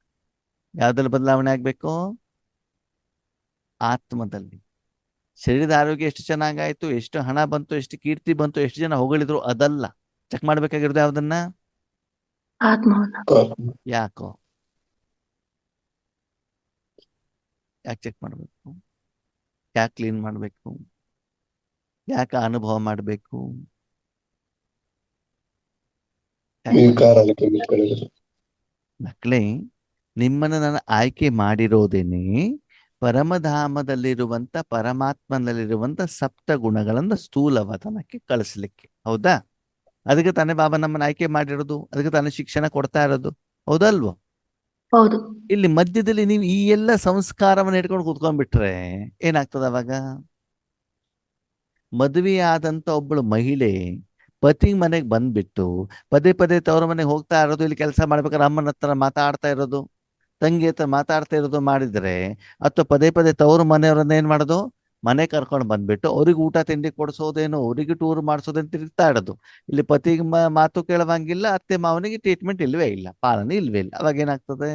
ಯಾವ್ದ್ರಲ್ಲಿ ಬದಲಾವಣೆ ಆಗ್ಬೇಕು? ಆತ್ಮದಲ್ಲಿ. ಶರೀರದ ಆರೋಗ್ಯ ಎಷ್ಟು ಚೆನ್ನಾಗಾಯ್ತು, ಎಷ್ಟು ಹಣ ಬಂತು, ಎಷ್ಟು ಕೀರ್ತಿ ಬಂತು, ಎಷ್ಟು ಜನ ಹೊಗಳಿದ್ರು, ಅದಲ್ಲ ಚೆಕ್ ಮಾಡ್ಬೇಕಾಗಿರೋದು. ಯಾವ್ದನ್ನ? ಆತ್ಮವನ್ನ. ಯಾಕೆ ಚೆಕ್ ಮಾಡ್ಬೇಕು? ಯಾಕೆ ಕ್ಲೀನ್ ಮಾಡ್ಬೇಕು? ಯಾಕೆ ಅನುಭವ ಮಾಡ್ಬೇಕು? ಮಕ್ಕಳೇ, ನಿಮ್ಮನ್ನು ನಾನು ಆಯ್ಕೆ ಮಾಡಿರೋದೇನೆ ಪರಮಧಾಮದಲ್ಲಿರುವಂತ ಪರಮಾತ್ಮನಲ್ಲಿರುವಂತ ಸಪ್ತ ಗುಣಗಳನ್ನ ಸ್ಥೂಲವತನಕ್ಕೆ ಕಳಿಸ್ಲಿಕ್ಕೆ. ಹೌದಾ? ಅದಕ್ಕೆ ತಾನೇ ಬಾಬಾ ನಮ್ಮನ್ನ ಆಯ್ಕೆ ಮಾಡಿರೋದು, ಅದಕ್ಕೆ ತಾನೇ ಶಿಕ್ಷಣ ಕೊಡ್ತಾ ಇರೋದು. ಹೌದಲ್ವೋ? ಹೌದು. ಇಲ್ಲಿ ಮಧ್ಯದಲ್ಲಿ ನೀವು ಈ ಎಲ್ಲ ಸಂಸ್ಕಾರವನ್ನು ಇಟ್ಕೊಂಡು ಕೂತ್ಕೊಂಡ್ಬಿಟ್ರೆ ಏನಾಗ್ತದ ಅವಾಗ? ಮದುವೆಯಾದಂತ ಒಬ್ಬಳು ಮಹಿಳೆ ಪತಿ ಮನೆಗೆ ಬಂದ್ಬಿಟ್ಟು ಪದೇ ಪದೇ ತವ್ರ ಮನೆಗೆ ಹೋಗ್ತಾ ಇರೋದು, ಇಲ್ಲಿ ಕೆಲಸ ಮಾಡ್ಬೇಕಾದ್ರೆ ಅಮ್ಮನ ಹತ್ರ ಮಾತಾಡ್ತಾ ಇರೋದು, ತಂಗಿ ಹತ್ರ ಮಾತಾಡ್ತಾ ಇರೋದು ಮಾಡಿದ್ರೆ, ಅಥವಾ ಪದೇ ಪದೇ ತವ್ರ ಮನೆಯವ್ರನ್ನ ಏನ್ ಮಾಡೋದು? ಮನೆ ಕರ್ಕೊಂಡು ಬಂದ್ಬಿಟ್ಟು ಅವ್ರಿಗೆ ಊಟ ತಿಂಡಿ ಕೊಡಿಸೋದೇನೋ, ಅವ್ರಿಗೆ ಟೂರ್ ಮಾಡಿಸೋದೇನು ತಿರುಗ್ತಾ ಇರೋದು. ಇಲ್ಲಿ ಪತಿಗೆ ಮಾತು ಕೇಳುವಂಗಿಲ್ಲ, ಅತ್ತೆ ಮಾವನಿಗೆ ಟ್ರೀಟ್ಮೆಂಟ್ ಇಲ್ವೇ ಇಲ್ಲ, ಪಾಲನೆ ಇಲ್ವೇ ಇಲ್ಲ. ಅವಾಗ ಏನಾಗ್ತದೆ?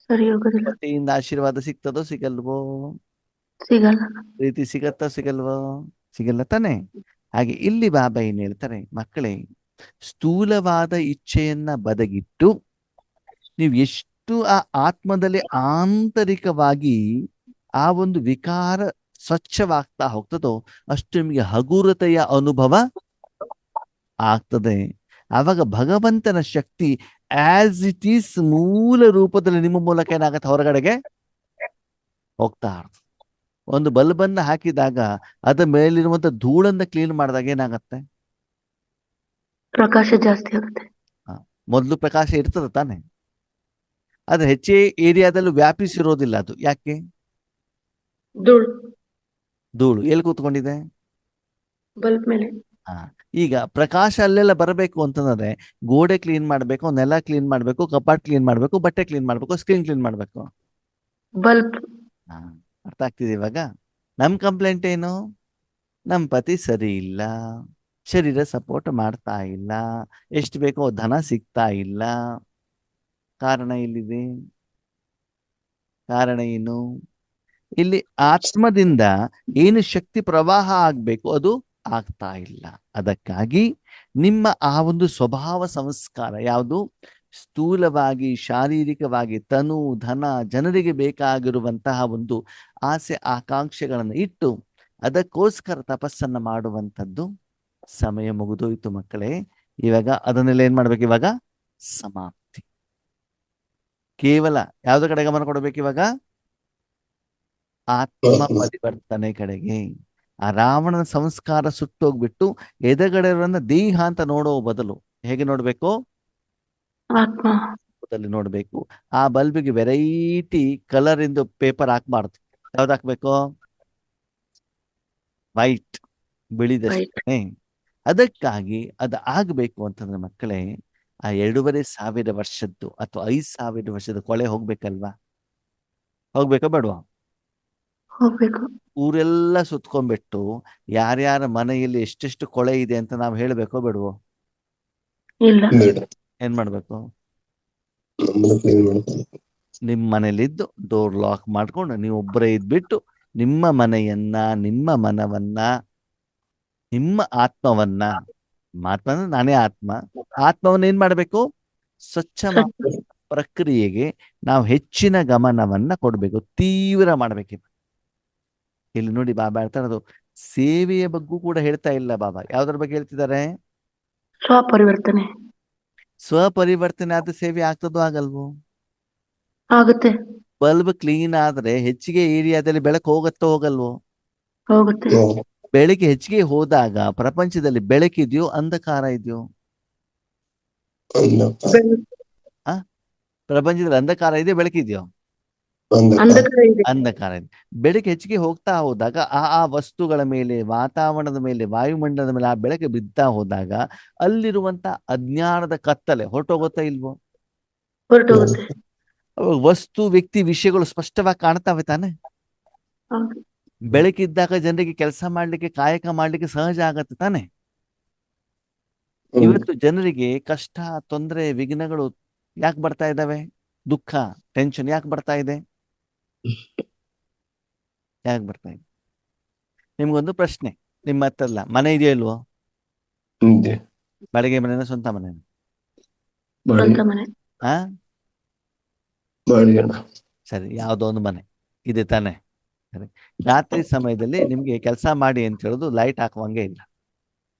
ಸರಿ ಹೋಗೋದಿಲ್ಲ. ಪತಿಯಿಂದ ಆಶೀರ್ವಾದ ಸಿಗ್ತದೋ ಸಿಗಲ್ವೋ? ಸಿಗಲ್ಲ. ಪ್ರೀತಿ ಸಿಗತ್ತೋ ಸಿಗಲ್ವೋ? ಸಿಗಲ್ಲ ತಾನೆ. ಹಾಗೆ ಇಲ್ಲಿ ಬಾಬಾ ಏನ್ ಹೇಳ್ತಾರೆ, ಮಕ್ಕಳೇ, ಸ್ಥೂಲವಾದ ಇಚ್ಛೆಯನ್ನ ಬದಗಿಟ್ಟು ನೀವು ಎಷ್ಟು ಆ ಆತ್ಮದಲ್ಲಿ ಆಂತರಿಕವಾಗಿ ಆ ಒಂದು ವಿಕಾರ ಸ್ವಚ್ಛವಾಗ್ತಾ ಹೋಗ್ತದೋ ಅಷ್ಟು ನಿಮಗೆ ಹಗುರತೆಯ ಅನುಭವ ಆಗ್ತದೆ. ಆವಾಗ ಭಗವಂತನ ಶಕ್ತಿ ಆಸ್ ಇಟ್ ಈಸ್ ಮೂಲ ರೂಪದಲ್ಲಿ ನಿಮ್ಮ ಮೂಲಕ ಏನಾಗತ್ತೆ? ಹೊರಗಡೆಗೆ ಹೋಗ್ತಾ ಇರ್ತದೆ. ಒಂದು ಬಲ್ಬನ್ನ ಹಾಕಿದಾಗ ಅದ ಮೇಲಿರುವಂತ ಧೂಳನ್ನ ಕ್ಲೀನ್ ಮಾಡಿದಾಗ ಏನಾಗತ್ತೆ? ಪ್ರಕಾಶ ಜಾಸ್ತಿ ಆಗುತ್ತೆ. ಮೊದಲು ಪ್ರಕಾಶ ಇರ್ತದ ತಾನೆ, ಆದ್ರೆ ಹೆಚ್ಚೇ ಏರಿಯಾದಲ್ಲೂ ವ್ಯಾಪಿಸಿರೋದಿಲ್ಲ. ಅದು ಯಾಕೆ? ಧೂಳು ಎಲ್ಲಿ ಕೂತ್ಕೊಂಡಿದೆ? ಬಲ್ಬ್ ಮೇಲೆ. ಈಗ ಪ್ರಕಾಶ ಅಲ್ಲೆಲ್ಲ ಬರಬೇಕು ಅಂತಂದ್ರೆ ಗೋಡೆ ಕ್ಲೀನ್ ಮಾಡ್ಬೇಕು, ನೆಲ ಕ್ಲೀನ್ ಮಾಡ್ಬೇಕು, ಕಪಾಟ್ ಕ್ಲೀನ್ ಮಾಡ್ಬೇಕು, ಬಟ್ಟೆ ಕ್ಲೀನ್ ಮಾಡ್ಬೇಕು, ಸ್ಕ್ರೀನ್ ಕ್ಲೀನ್ ಮಾಡ್ಬೇಕು. ಬಲ್ಬ್. ಅರ್ಥ ಆಗ್ತಿದೆ ಇವಾಗ? ನಮ್ ಕಂಪ್ಲೇಂಟ್ ಏನು? ನಮ್ ಪತಿ ಸರಿ ಇಲ್ಲ, ಶರೀರ ಸಪೋರ್ಟ್ ಮಾಡ್ತಾ ಇಲ್ಲ, ಎಷ್ಟು ಬೇಕೋ ಧನ ಸಿಗ್ತಾ ಇಲ್ಲ. ಕಾರಣ ಇಲ್ಲಿದೆ. ಕಾರಣ ಏನು? ಇಲ್ಲಿ ಆತ್ಮದಿಂದ ಏನು ಶಕ್ತಿ ಪ್ರವಾಹ ಆಗ್ಬೇಕು ಅದು ಆಗ್ತಾ ಇಲ್ಲ. ಅದಕ್ಕಾಗಿ ನಿಮ್ಮ ಆ ಒಂದು ಸ್ವಭಾವ ಸಂಸ್ಕಾರ ಯಾವುದು? ಸ್ಥೂಲವಾಗಿ ಶಾರೀರಿಕವಾಗಿ ತನು ಧನ ಜನರಿಗೆ ಬೇಕಾಗಿರುವಂತಹ ಒಂದು ಆಸೆ ಆಕಾಂಕ್ಷೆಗಳನ್ನು ಇಟ್ಟು ಅದಕ್ಕೋಸ್ಕರ ತಪಸ್ಸನ್ನ ಮಾಡುವಂಥದ್ದು ಸಮಯ ಮುಗಿದೋಯ್ತು ಮಕ್ಕಳೇ. ಇವಾಗ ಅದನ್ನೆಲ್ಲ ಏನ್ ಮಾಡ್ಬೇಕು? ಇವಾಗ ಸಮಾಪ್ತಿ. ಕೇವಲ ಯಾವ್ದ್ರ ಕಡೆ ಗಮನ ಕೊಡ್ಬೇಕು ಇವಾಗ? ಆತ್ಮ ಪರಿವರ್ತನೆ ಕಡೆಗೆ. ಆ ರಾವಣನ ಸಂಸ್ಕಾರ ಸುಟ್ಟೋಗ್ಬಿಟ್ಟು ಎದೆಗಡೆ ಇರೋನ್ನ ದೇಹ ಅಂತ ನೋಡೋ ಬದಲು ಹೇಗೆ ನೋಡ್ಬೇಕು? ಆತ್ಮ. ಅಲ್ಲಿ ನೋಡ್ಬೇಕು. ಆ ಬಲ್ಬಿಗೆ ವೆರೈಟಿ ಕಲರ್ ಇಂದು ಪೇಪರ್ ಹಾಕ್ಬಾರ್ದು. ಯಾವ್ದು ಹಾಕ್ಬೇಕು? ವೈಟ್, ಬಿಳಿದಷ್ಟೇ. ಅದಕ್ಕಾಗಿ ಅದು ಆಗ್ಬೇಕು ಅಂತಂದ್ರೆ ಮಕ್ಕಳೇ, ಆ 2500 ವರ್ಷದ್ದು ಅಥವಾ 5000 ವರ್ಷದ ಕೊಳೆ ಹೋಗ್ಬೇಕಲ್ವಾ? ಹೋಗ್ಬೇಕಾ ಬೇಡವಾ? ಹೋಗ್ಬೇಕು. ಊರೆಲ್ಲ ಸುತ್ಕೊಂಡ್ಬಿಟ್ಟು ಯಾರ್ಯಾರ ಮನೆಯಲ್ಲಿ ಎಷ್ಟೆಷ್ಟು ಕೊಳೆ ಇದೆ ಅಂತ ನಾವು ಹೇಳ್ಬೇಕೋ ಬೇಡವೋ? ಇಲ್ಲ. ಬೇಡ. ಏನ್ ಮಾಡ್ಬೇಕು? ನಮ್ಮನ್ನ ಕ್ಲೀನ್ ಮಾಡ್ತಾರೆ. ನಿಮ್ಮ ಮನೇಲಿದ್ದು ಡೋರ್ ಲಾಕ್ ಮಾಡ್ಕೊಂಡು ನೀವು ಒಬ್ಬರೇ ಇದ್ಬಿಟ್ಟು ನಿಮ್ಮ ಮನೆಯನ್ನ, ನಿಮ್ಮ ಮನವನ್ನ, ನಿಮ್ಮ ಆತ್ಮವನ್ನ, ಆತ್ಮ ಅಂದ್ರೆ ನಾನೇ ಆತ್ಮವನ್ನ ಏನ್ ಮಾಡ್ಬೇಕು? ಸ್ವಚ್ಛ ಮಾಡೋ ಪ್ರಕ್ರಿಯೆಗೆ ನಾವು ಹೆಚ್ಚಿನ ಗಮನವನ್ನ ಕೊಡ್ಬೇಕು, ತೀವ್ರ ಮಾಡ್ಬೇಕು. ಇಲ್ಲಿ ನೋಡಿ ಬಾಬಾ ಹೇಳ್ತಾ ಇರೋದು ಸೇವೆಯ ಬಗ್ಗೂ ಕೂಡ ಹೇಳ್ತಾ ಇಲ್ಲ ಬಾಬಾ. ಯಾವ್ದ್ರ ಬಗ್ಗೆ ಹೇಳ್ತಿದ್ದಾರೆ? ಸ್ವಪರಿವರ್ತನೆ ಸ್ವಪರಿವರ್ತನೆ ಆದ ಸೇವೆ ಆಗ್ತದೋ ಆಗಲ್ವೋ? ಆಗುತ್ತೆ. ಬಲ್ಬ್ ಕ್ಲೀನ್ ಆದ್ರೆ ಹೆಚ್ಚಿಗೆ ಏರಿಯಾದಲ್ಲಿ ಬೆಳಕು ಹೋಗತ್ತೋ ಹೋಗಲ್ವೋ? ಹೋಗುತ್ತೆ. ಬೆಳಗ್ಗೆ ಹೆಚ್ಚಿಗೆ ಹೋದಾಗ ಪ್ರಪಂಚದಲ್ಲಿ ಬೆಳಕಿದೆಯೋ ಅಂಧಕಾರ ಇದೆಯೋ? ಆ ಪ್ರಪಂಚದಲ್ಲಿ ಅಂಧಕಾರ ಇದೆಯೋ ಬೆಳಕಿದೆಯೋ? ಅಂಧಕಾರ ಇದೆ. ಅಂಧಕಾರ ಇದೆ. ಬೆಳಕು ಹೆಚ್ಚಿಗೆ ಹೋಗ್ತಾ ಹೋದಾಗ ಆ ವಸ್ತುಗಳ ಮೇಲೆ, ವಾತಾವರಣದ ಮೇಲೆ, ವಾಯುಮಂಡಲದ ಮೇಲೆ ಆ ಬೆಳಕು ಬಿದ್ದ ಹೋದಾಗ ಅಲ್ಲಿರುವಂತ ಅಜ್ಞಾನದ ಕತ್ತಲೆ ಹೊರಟೋಗುತ್ತಾ ಇಲ್ವೋ? ಹೊರಟೋಗುತ್ತೆ. ವಸ್ತು, ವ್ಯಕ್ತಿ, ವಿಷಯಗಳು ಸ್ಪಷ್ಟವಾಗಿ ಕಾಣ್ತಾವೆ ತಾನೆ? ಹೌದು. ಬೆಳಕಿದ್ದಾಗ ಜನರಿಗೆ ಕೆಲಸ ಮಾಡ್ಲಿಕ್ಕೆ, ಕಾಯಕ ಮಾಡ್ಲಿಕ್ಕೆ ಸಹಜ ಆಗತ್ತೆ ತಾನೆ? ಇವತ್ತು ಜನರಿಗೆ ಕಷ್ಟ, ತೊಂದರೆ, ವಿಘ್ನಗಳು ಯಾಕೆ ಬರ್ತಾ ಇದ್ದಾವೆ? ದುಃಖ, ಟೆನ್ಷನ್ ಯಾಕೆ ಬರ್ತಾ ಇದೆ? ಯಾಕೆ ಬರ್ತಾ ಇದೆ? ನಿಮ್ಗೊಂದು ಪ್ರಶ್ನೆ, ನಿಮ್ಮ ಹತ್ರಲ್ಲ ಮನೆ ಇದೆಯೋ ಇಲ್ವೋ? ಬಾಡಿಗೆ ಮನೆನ ಸ್ವಂತ ಮನೆ? ಸ್ವಂತ ಮನೆ. ಸರಿ, ಯಾವ್ದೋ ಒಂದು ಮನೆ ಇದೆ ತಾನೆ? ಸರಿ, ರಾತ್ರಿ ಸಮಯದಲ್ಲಿ ನಿಮ್ಗೆ ಕೆಲಸ ಮಾಡಿ ಅಂತ ಹೇಳೋದು ಲೈಟ್ ಹಾಕುವಂಗೆ ಇಲ್ಲ.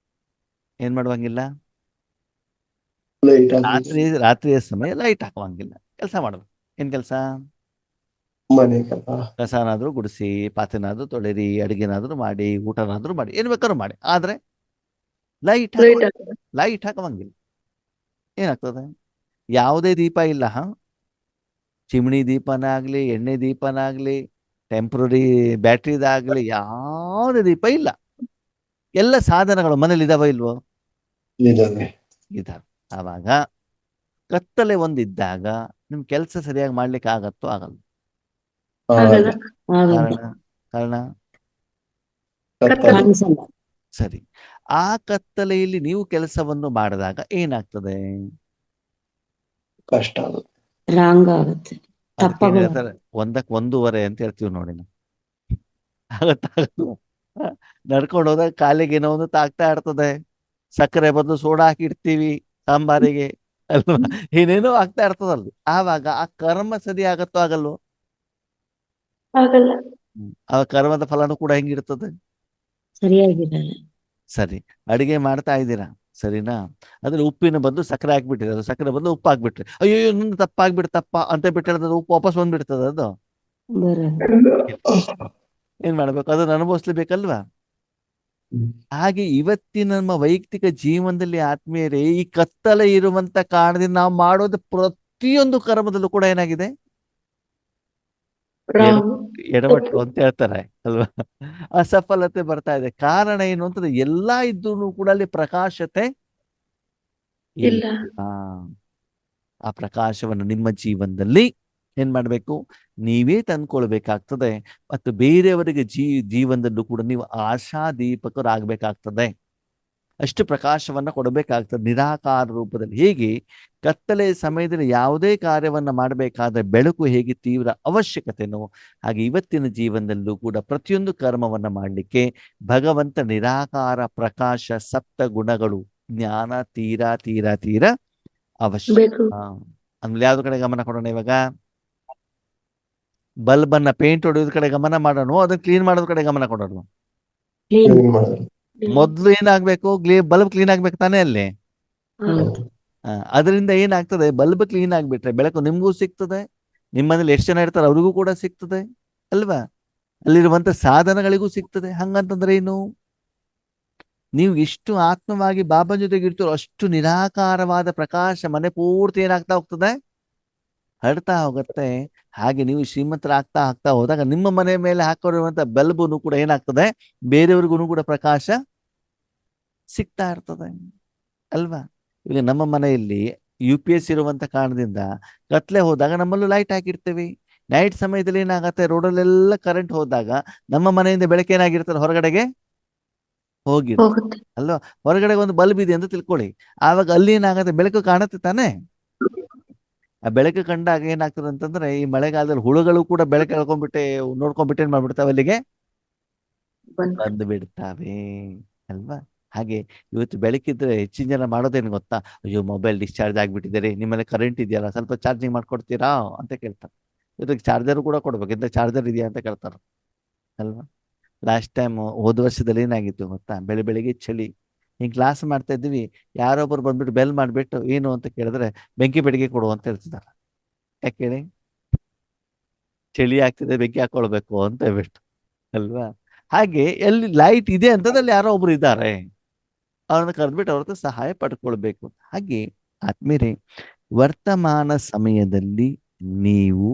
ಏನ್ ಮಾಡುವಂಗಿಲ್ಲ? ರಾತ್ರಿಯ ಸಮಯ ಲೈಟ್ ಹಾಕುವಂಗಿಲ್ಲ. ಕೆಲಸ ಮಾಡ್ಬೇಕು. ಏನ್ ಕೆಲಸ? ಕಸನಾದ್ರೂ ಗುಡಿಸಿ, ಪಾತ್ರೆನಾದ್ರೂ ತೊಳೆರಿ, ಅಡಿಗೆನಾದ್ರೂ ಮಾಡಿ, ಊಟನಾದ್ರೂ ಮಾಡಿ, ಏನ್ ಬೇಕಾದ್ರೂ ಮಾಡಿ. ಆದ್ರೆ ಲೈಟ್ ಹಾಕುವಂಗಿಲ್ಲ. ಏನಾಗ್ತದೆ? ಯಾವುದೇ ದೀಪ ಇಲ್ಲ, ಚಿಮಣಿ ದೀಪನ ಆಗ್ಲಿ, ಎಣ್ಣೆ ದೀಪನ ಆಗ್ಲಿ, ಟೆಂಪ್ರರಿ ಬ್ಯಾಟ್ರಿದಾಗ್ಲಿ, ಯಾವುದೇ ದೀಪ ಇಲ್ಲ. ಎಲ್ಲ ಸಾಧನಗಳು ಮನೇಲಿ ಇದಾವ ಇಲ್ವೋ? ಇದಾವೆ. ಆವಾಗ ಕತ್ತಲೆ ಒಂದಿದ್ದಾಗ ನಿಮ್ ಕೆಲಸ ಸರಿಯಾಗಿ ಮಾಡ್ಲಿಕ್ಕೆ ಆಗತ್ತೋ ಆಗಲ್ಲ? ಕಾರಣ ಸರಿ. ಆ ಕತ್ತಲೆಯಲ್ಲಿ ನೀವು ಕೆಲಸವನ್ನು ಮಾಡಿದಾಗ ಏನಾಗ್ತದೆ? ಕಷ್ಟ ಆಗುತ್ತೆ, ರಾಂಗ್ ಆಗುತ್ತೆ, ಒಂದಕ್ಕೆ 1.5 ಅಂತ ಹೇಳ್ತೀವಿ ನೋಡಿ ನಾವು. ನಡ್ಕೊಂಡು ಹೋದಾಗ ಕಾಲಿಗೆ ಏನೋ ಒಂದು ತಾಗ್ತಾ ಇರ್ತದೆ. ಸಕ್ಕರೆ ಬದಲು ಸೋಡಾ ಹಾಕಿ ಇಡ್ತೀವಿ ಸಾಂಬಾರಿಗೆ ಅಲ್ವಾ? ಏನೇನೋ ಆಗ್ತಾ ಇರ್ತದಲ್ಲಿ. ಆವಾಗ ಆ ಕರ್ಮ ಸರಿ ಆಗತ್ತೋ ಆಗಲ್ವೋ? ಆಗಲ್ಲ. ಆ ಕರ್ಮದ ಫಲನೂ ಕೂಡ ಹೆಂಗಿರ್ತದೆ? ಸರಿಯಾಗಿರಲ್ಲ. ಸರಿ, ಅಡಿಗೆ ಮಾಡ್ತಾ ಇದ್ದೀರಾ, ಸರಿನಾ? ಅದ್ರ ಉಪ್ಪಿನ ಬದಲು ಸಕ್ಕರೆ ಹಾಕ್ಬಿಟ್ಟಿರಿ, ಅದು ಸಕ್ಕರೆ ಬದಲು ಉಪ್ಪು ಹಾಕ್ಬಿಟ್ರಿ. ಅಯ್ಯೋ ನನ್ನ ತಪ್ಪಾಗ್ಬಿಡ್ತಪ್ಪ ಅಂತ ಬಿಟ್ಟು ಹೇಳಿದ್ರೆ ಉಪ್ಪು ವಾಪಸ್ ಬಂದ್ಬಿಡ್ತದ. ಅದು ಏನ್ ಮಾಡ್ಬೇಕು? ಅದನ್ನ ಅನುಭವಿಸ್ಲೇಬೇಕಲ್ವಾ? ಹಾಗೆ ಇವತ್ತಿನ ನಮ್ಮ ವೈಯಕ್ತಿಕ ಜೀವನದಲ್ಲಿ ಆತ್ಮೀಯರೇ, ಈ ಕತ್ತಲೆ ಇರುವಂತ ಕಾರಣದಿಂದ ನಾವು ಮಾಡೋದು ಪ್ರತಿಯೊಂದು ಕರ್ಮದಲ್ಲೂ ಕೂಡ ಏನಾಗಿದೆ? ಎಡವಟ್ಟು ಅಂತ ಹೇಳ್ತಾರೆ ಅಲ್ವಾ? ಅಸಫಲತೆ ಬರ್ತಾ ಇದೆ. ಕಾರಣ ಏನು ಅಂತಂದ್ರೆ ಎಲ್ಲಾ ಇದ್ದು ಕೂಡ ಅಲ್ಲಿ ಪ್ರಕಾಶತೆ ಇಲ್ಲ. ಆ ಪ್ರಕಾಶವನ್ನು ನಿಮ್ಮ ಜೀವನದಲ್ಲಿ ಏನ್ ಮಾಡ್ಬೇಕು? ನೀವೇ ತಂದ್ಕೊಳ್ಬೇಕಾಗ್ತದೆ. ಮತ್ತು ಬೇರೆಯವರಿಗೆ ಜೀವನದಲ್ಲೂ ಕೂಡ ನೀವು ಆಶಾದೀಪಕರಾಗಬೇಕಾಗ್ತದೆ. ಅಷ್ಟು ಪ್ರಕಾಶವನ್ನ ಕೊಡಬೇಕಾಗ್ತದೆ ನಿರಾಕಾರ ರೂಪದಲ್ಲಿ. ಹೇಗೆ ಕತ್ತಲೆ ಸಮಯದಲ್ಲಿ ಯಾವುದೇ ಕಾರ್ಯವನ್ನ ಮಾಡಬೇಕಾದ್ರೆ ಬೆಳಕು ಹೇಗೆ ತೀವ್ರ ಅವಶ್ಯಕತೆನೋ, ಹಾಗೆ ಇವತ್ತಿನ ಜೀವನದಲ್ಲೂ ಕೂಡ ಪ್ರತಿಯೊಂದು ಕರ್ಮವನ್ನ ಮಾಡಲಿಕ್ಕೆ ಭಗವಂತ ನಿರಾಕಾರ ಪ್ರಕಾಶ ಸಪ್ತ ಗುಣಗಳು ಜ್ಞಾನ ತೀರಾ ತೀರಾ ತೀರಾ ಅವಶ್ಯಕ. ಅಂದ್ರೆ ಯಾವ್ದು ಕಡೆ ಗಮನ ಕೊಡೋಣ ಇವಾಗ? ಬಲ್ಬ್ ಅನ್ನ ಪೇಂಟ್ ಹೊಡೆಯೋದ್ ಕಡೆ ಗಮನ ಮಾಡೋಣ, ಅದನ್ನ ಕ್ಲೀನ್ ಮಾಡೋದ್ ಕಡೆ ಗಮನ ಕೊಡೋಣ? ಮೊದ್ಲು ಏನಾಗ್ಬೇಕು? ಬಲ್ಬ್ ಕ್ಲೀನ್ ಆಗ್ಬೇಕು ತಾನೇ ಅಲ್ಲಿ? ಅದರಿಂದ ಏನಾಗ್ತದೆ, ಬಲ್ಬ್ ಕ್ಲೀನ್ ಆಗಿಬಿಟ್ರೆ ಬೆಳಕು ನಿಮಗೂ ಸಿಗ್ತದೆ, ನಿಮ್ಮನೇಲಿ ಎಷ್ಟು ಜನ ಇರ್ತಾರೆ ಅವ್ರಿಗೂ ಕೂಡ ಸಿಗ್ತದೆ ಅಲ್ವಾ, ಅಲ್ಲಿರುವಂತ ಸಾಧನಗಳಿಗೂ ಸಿಗ್ತದೆ. ಹಂಗಂತಂದ್ರೆ ಏನು, ನೀವು ಎಷ್ಟು ಆತ್ಮವಾಗಿ ಬಾಬಾ ಜೊತೆಗೆ ಇರ್ತೀರೋ ಅಷ್ಟು ನಿರಾಕಾರವಾದ ಪ್ರಕಾಶ ಮನೆ ಪೂರ್ತಿ ಏನಾಗ್ತಾ ಹೋಗ್ತದೆ, ಹರಡ್ತಾ ಹೋಗುತ್ತೆ. ಹಾಗೆ ನೀವು ಶ್ರೀಮಂತರಾಗ್ತಾ ಆಗ್ತಾ ಹೋದಾಗ ನಿಮ್ಮ ಮನೆ ಮೇಲೆ ಹಾಕೊಂಡಿರುವಂತ ಬಲ್ಬನು ಕೂಡ ಏನಾಗ್ತದೆ, ಬೇರೆಯವ್ರಿಗೂ ಕೂಡ ಪ್ರಕಾಶ ಸಿಗ್ತಾ ಇರ್ತದೆ ಅಲ್ವಾ. ಈಗ ನಮ್ಮ ಮನೆಯಲ್ಲಿ UPS ಇರುವಂತ ಕಾರಣದಿಂದ ಕತ್ಲೆ ಹೋದಾಗ ನಮ್ಮಲ್ಲೂ ಲೈಟ್ ಹಾಕಿರ್ತೀವಿ. ನೈಟ್ ಸಮಯದಲ್ಲಿ ಏನಾಗತ್ತೆ, ರೋಡಲ್ಲೆಲ್ಲ ಕರೆಂಟ್ ಹೋದಾಗ ನಮ್ಮ ಮನೆಯಿಂದ ಬೆಳಕೇನಾಗಿರ್ತದೆ, ಹೊರಗಡೆಗೆ ಹೋಗಿರ್ತದೆ ಹೋಗುತ್ತೆ. ಅಲ್ವಾ. ಹೊರಗಡೆ ಒಂದು ಬಲ್ಬ್ ಇದೆ ಅಂತ ತಿಳ್ಕೊಳ್ಳಿ, ಆವಾಗ ಅಲ್ಲಿ ಏನಾಗತ್ತೆ, ಬೆಳಕು ಕಾಣುತ್ತೆ ತಾನೆ. ಆ ಬೆಳಕು ಕಂಡಾಗ ಏನಾಗ್ತದೆ ಅಂತಂದ್ರೆ, ಈ ಮಳೆಗಾಲದಲ್ಲಿ ಹುಳುಗಳು ಕೂಡ ಬೆಳಕು ಎಳ್ಕೊಂಡ್ಬಿಟ್ಟೆ ನೋಡ್ಕೊಂಡ್ಬಿಟ್ಟು ಏನ್ ಮಾಡ್ಬಿಡ್ತಾವೆ, ಅಲ್ಲಿಗೆ ಬಂದ್ಬಿಟ್ಟು ಬಂದು ಬಿಡ್ತಾವೆ ಅಲ್ವಾ. ಹಾಗೆ ಇವತ್ತು ಬೆಳಕಿದ್ರೆ ಹೆಚ್ಚಿನ ಜನ ಮಾಡೋದೇನು ಗೊತ್ತಾ, ಅಯ್ಯೋ ಮೊಬೈಲ್ ಡಿಸ್ಚಾರ್ಜ್ ಆಗಿಬಿಟ್ಟಿದ್ದಾರೆ, ನಿಮ್ಮಲ್ಲಿ ಕರೆಂಟ್ ಇದೆಯಲ್ಲ ಸ್ವಲ್ಪ ಚಾರ್ಜಿಂಗ್ ಮಾಡ್ಕೊಡ್ತೀರಾ ಅಂತ ಕೇಳ್ತಾರೆ. ಇದಕ್ಕೆ ಚಾರ್ಜರ್ ಕೂಡ ಕೊಡ್ಬೇಕು, ಎಂತ ಚಾರ್ಜರ್ ಇದೆಯಾ ಅಂತ ಕೇಳ್ತಾರೆ ಅಲ್ವಾ. ಲಾಸ್ಟ್ ಟೈಮ್ ಹೋದ ವರ್ಷದಲ್ಲಿ ಏನಾಗಿತ್ತು ಗೊತ್ತಾ, ಬೆಳಿಗ್ಗೆ ಚಳಿ ಹಿಂಗೆ ಕ್ಲಾಸ್ ಮಾಡ್ತಾ ಇದ್ವಿ, ಯಾರೊಬ್ಬರು ಬಂದ್ಬಿಟ್ಟು ಬೆಲ್ ಮಾಡಿಬಿಟ್ಟು ಏನು ಅಂತ ಕೇಳಿದ್ರೆ ಬೆಂಕಿ ಬೆಡಿಗೆ ಕೊಡು ಅಂತ ಹೇಳ್ತಿದ್ದಾರೆ. ಯಾಕೆ ಹೇಳಿ, ಚಳಿ ಆಗ್ತಿದೆ ಬೆಂಕಿ ಹಾಕೊಳ್ಬೇಕು ಅಂತ ಹೇಳ್ಬಿಟ್ಟು ಅಲ್ವಾ. ಹಾಗೆ ಎಲ್ಲಿ ಲೈಟ್ ಇದೆ ಅಂತಂದ್ರೆ ಯಾರೋ ಒಬ್ರು ಇದ್ದಾರೆ, ಅವ್ರನ್ನ ಕರೆದ್ಬಿಟ್ಟು ಅವ್ರ ಹತ್ರ ಸಹಾಯ ಪಡ್ಕೊಳ್ಬೇಕು. ಹಾಗೆ ಆತ್ಮೀಯರೇ, ವರ್ತಮಾನ ಸಮಯದಲ್ಲಿ ನೀವು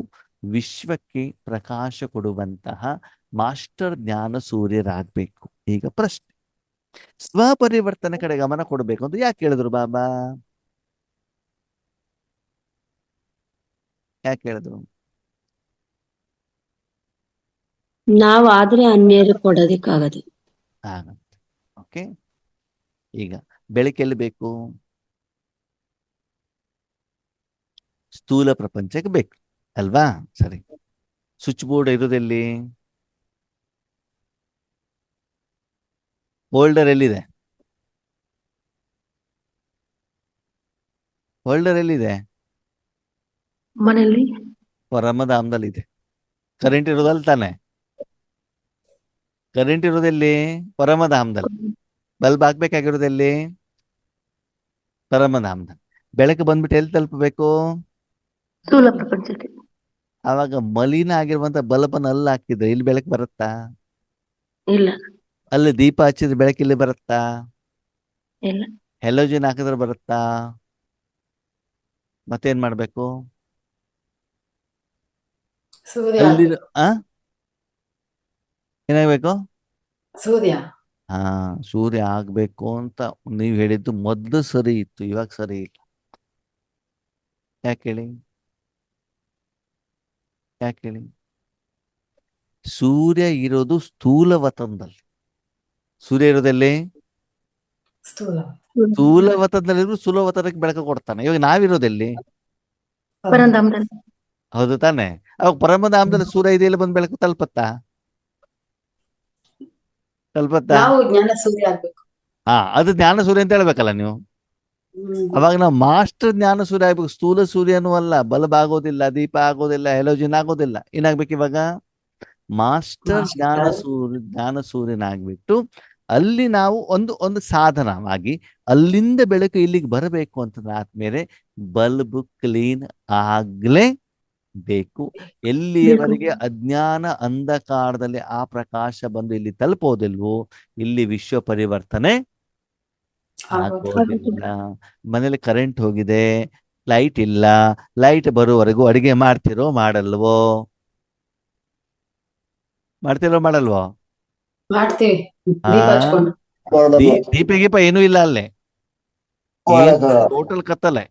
ವಿಶ್ವಕ್ಕೆ ಪ್ರಕಾಶ ಕೊಡುವಂತಹ ಮಾಸ್ಟರ್ ಜ್ಞಾನ ಸೂರ್ಯರಾಗಬೇಕು. ಈಗ ಪ್ರಶ್ನೆ, ಸ್ವಪರಿವರ್ತನೆ ಕಡೆ ಗಮನ ಕೊಡಬೇಕು ಅಂತ ಯಾಕೆ ಹೇಳಿದ್ರು ಬಾಬಾ, ಯಾಕೆ ಹೇಳಿದ್ರು? ನಾವಾದ್ರೆ ಅನ್ಯರು ಕೊಡೋದಿಕ್ಕಾಗದು. ಆಗತ್ತೆ. ಓಕೆ, ಈಗ ಬೆಳಕೆಲ್ಲಿ ಬೇಕು, ಸ್ಥೂಲ ಪ್ರಪಂಚಕ್ಕೆ ಬೇಕು ಅಲ್ವಾ. ಸರಿ, ಸ್ವಿಚ್ ಬೋರ್ಡ್ ಇರೋದೆಲ್ಲಿ, ಹೋಲ್ಡರ್ ಎಲ್ಲಿದೆ, ಹೋಲ್ಡರ್ ಎಲ್ಲಿದೆ, ಮನೆಯಲ್ಲಿ ಪರಮಧಾಮದಲ್ಲಿ ಇದೆ. ಕರೆಂಟ್ ಇರೋದಲ್ಲ ತಾನೆ, ಕರೆಂಟ್ ಇರೋದೆಲ್ಲಿ, ಪರಮಧಾಮದಲ್ಲಿ. ಬಲ್ಬ್ ಹಾಕ್ಬೇಕಾಗಿರೋದೆಲ್ಲಿ, ಪರಮಧಾಮದಲ್ಲಿ. ಬೆಳಕು ಬಂದ್ಬಿಟ್ಟು ಎಲ್ಲಿ ತಲುಪಬೇಕು, ಸ್ಥೂಲ ಪ್ರಪಂಚಕ್ಕೆ. ಆವಾಗ ಮಲಿನ ಆಗಿರುವಂತ ಬಲ್ಬನ್ನು ಅಲ್ಲಿ ಹಾಕಿದ್ರೆ ಇಲ್ಲಿ ಬೆಳಕು ಬರುತ್ತಾ, ಇಲ್ಲ ಅಲ್ಲಿ ದೀಪ ಹಚ್ಚಿದ್ರೆ ಬೆಳಕು ಇಲ್ಲಿ ಬರುತ್ತಾ, ಇಲ್ಲ ಹೆಲೋಜಿನ್ ಹಾಕಿದ್ರೆ ಬರುತ್ತಾ, ಮತ್ತೇನ್ ಮಾಡ್ಬೇಕು, ಸೂರ್ಯ ಅಲ್ಲಿ ಆಗ್ಬೇಕು. ಏನಾಗ್ಬೇಕು, ಸೂರ್ಯ ಹಾ ಸೂರ್ಯ ಆಗ್ಬೇಕು ಅಂತ ನೀವು ಹೇಳಿದ್ದು ಮೊದ್ಲು ಸರಿ ಇತ್ತು, ಇವಾಗ ಸರಿ ಇಲ್ಲ. ಯಾಕೆ ಹೇಳಿ, ಯಾಕೆ ಹೇಳಿ, ಸೂರ್ಯ ಇರೋದು ಸ್ಥೂಲ ವತನದಲ್ಲಿ, ಸೂರ್ಯ ಇರೋದಲ್ಲಿ ಸ್ಥೂಲ ಸ್ಥೂಲ ವತನದಲ್ಲಿ ಸ್ಥೂಲ ವತನಕ್ಕೆ ಬೆಳಕು ಕೊಡ್ತಾನೆ. ಇವಾಗ ನಾವಿರೋದೆಲ್ಲಿ, ಪರಂಧಾಮದಲ್ಲಿ. ಹೌದು ತಾನೆ. ಅವಾಗ ಪರಮಧಾಮದಲ್ಲಿ ಸೂರ್ಯ ಇದೆಯಲ್ಲಿ ಬಂದು ಬೆಳಕು ತಲುಪತ್ತಾ, ತಲುಪತ್ತಾ? ನಾವು ಜ್ಞಾನ ಸೂರ್ಯ ಆಗ್ಬೇಕು. ಅದು ಜ್ಞಾನ ಸೂರ್ಯ ಅಂತ ಹೇಳ್ಬೇಕಲ್ಲ ನೀವು. ಅವಾಗ ನಾವು ಮಾಸ್ಟರ್ ಜ್ಞಾನ ಸೂರ್ಯ ಆಗ್ಬೇಕು, ಸ್ಥೂಲ ಸೂರ್ಯನೂ ಅಲ್ಲ. ಬಲ್ಬ್ ಆಗೋದಿಲ್ಲ, ದೀಪ ಆಗೋದಿಲ್ಲ, ಹೆಲೋಜಿನ್ ಆಗೋದಿಲ್ಲ. ಏನಾಗ್ಬೇಕು ಇವಾಗ, ಮಾಸ್ಟರ್ ಜ್ಞಾನ ಸೂರ್ಯನಾಗ್ಬಿಟ್ಟು ಅಲ್ಲಿ ನಾವು ಒಂದು ಸಾಧನವಾಗಿ ಅಲ್ಲಿಂದ ಬೆಳಕು ಇಲ್ಲಿಗೆ ಬರಬೇಕು ಅಂತಂದ್ರೆ ಆದ್ಮೇಲೆ ಬಲ್ಬ್ ಕ್ಲೀನ್ ಆಗ್ಲೇ ಬೇಕು. ಎಲ್ಲಿಯವರೆಗೆ ಅಜ್ಞಾನ ಅಂಧಕಾರದಲ್ಲಿ ಆ ಪ್ರಕಾಶ ಬಂದು ಇಲ್ಲಿ ತಲುಪೋದಿಲ್ವೋ ಇಲ್ಲಿ ವಿಶ್ವ ಪರಿವರ್ತನೆ ಆಗೋದಿಲ್ಲ. ಮನೇಲಿ ಕರೆಂಟ್ ಹೋಗಿದೆ, ಲೈಟ್ ಇಲ್ಲ, ಲೈಟ್ ಬರುವವರೆಗೂ ಅಡಿಗೆ ಮಾಡ್ತಿರೋ ಮಾಡಲ್ವೋ, ಮಾಡ್ತಿರೋ ಮಾಡಲ್ವೋ, ಮಾಡ್ತೀವಿ ದೀಪ ಹಚ್ಕೊಂಡು. ದೀಪ ಗೀಪ ಏನೂ ಇಲ್ಲ ಅಲ್ಲೇ, ಟೋಟಲ್ ಕತ್ತಲೆ.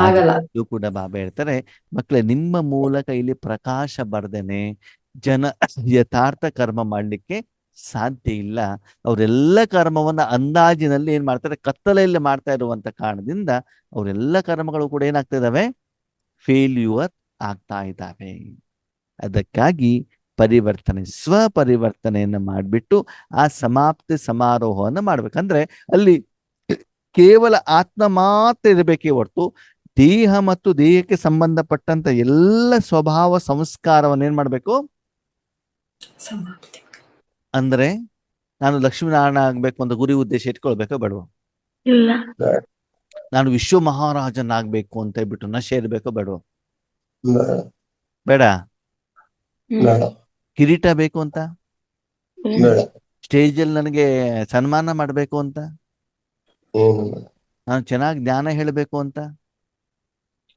ಆಗಲ್ಲ. ಇದು ಕೂಡ ಬಾಬಾ ಹೇಳ್ತಾರೆ, ಮಕ್ಕಳೇ ನಿಮ್ಮ ಮೂಲಕ ಇಲ್ಲಿ ಪ್ರಕಾಶ ಬರ್ದೇನೆ ಜನ ಯಥಾರ್ಥ ಕರ್ಮ ಮಾಡ್ಲಿಕ್ಕೆ ಸಾಧ್ಯ ಇಲ್ಲ. ಅವರೆಲ್ಲ ಕರ್ಮವನ್ನ ಅಂದಾಜಿನಲ್ಲಿ ಏನ್ ಮಾಡ್ತಾರೆ, ಕತ್ತಲೆಯಲ್ಲಿ ಮಾಡ್ತಾ ಇರುವಂತ ಕಾರಣದಿಂದ ಅವರೆಲ್ಲ ಕರ್ಮಗಳು ಕೂಡ ಏನಾಗ್ತಾ ಇದಾವೆ, ಫೇಲ್ಯೂರ್ ಆಗ್ತಾ ಇದ್ದಾವೆ. ಅದಕ್ಕಾಗಿ ಪರಿವರ್ತನೆ, ಸ್ವಪರಿವರ್ತನೆಯನ್ನ ಮಾಡಿಬಿಟ್ಟು ಆ ಸಮಾಪ್ತಿ ಸಮಾರೋಹವನ್ನು ಮಾಡ್ಬೇಕಂದ್ರೆ ಅಲ್ಲಿ ಕೇವಲ ಆತ್ಮ ಮಾತ್ರ ಇರಬೇಕೇ ಹೊರತು ದೇಹ ಮತ್ತು ದೇಹಕ್ಕೆ ಸಂಬಂಧಪಟ್ಟಂತ ಎಲ್ಲ ಸ್ವಭಾವ ಸಂಸ್ಕಾರವನ್ನು ಏನ್ ಮಾಡ್ಬೇಕು, ಸಮಾಪ್ತಿ. ಅಂದ್ರೆ ನಾನು ಲಕ್ಷ್ಮೀನಾರಾಯಣ ಆಗ್ಬೇಕು ಅಂತ ಗುರಿ ಉದ್ದೇಶ ಇಟ್ಕೊಳ್ಬೇಕೋ ಬೇಡವ, ಇಲ್ಲ. ನಾನು ವಿಶ್ವ ಮಹಾರಾಜನಾಗ್ಬೇಕು ಅಂತ ಹೇಳ್ಬಿಟ್ಟು ನಶೆ ಇರ್ಬೇಕೋ ಬೇಡವೋ? ಬೇಡ. ಬೇಡ. ಬೇಡ. ಕಿರೀಟ ಬೇಕು ಅಂತ, ಬೇಡ. ಸ್ಟೇಜಲ್ಲಿ ನನಗೆ ಸನ್ಮಾನ ಮಾಡಬೇಕು ಅಂತ, ಏನು ಬೇಡ. ನಾನು ಚೆನ್ನಾಗಿ ಜ್ಞಾನ ಹೇಳಬೇಕು ಅಂತ,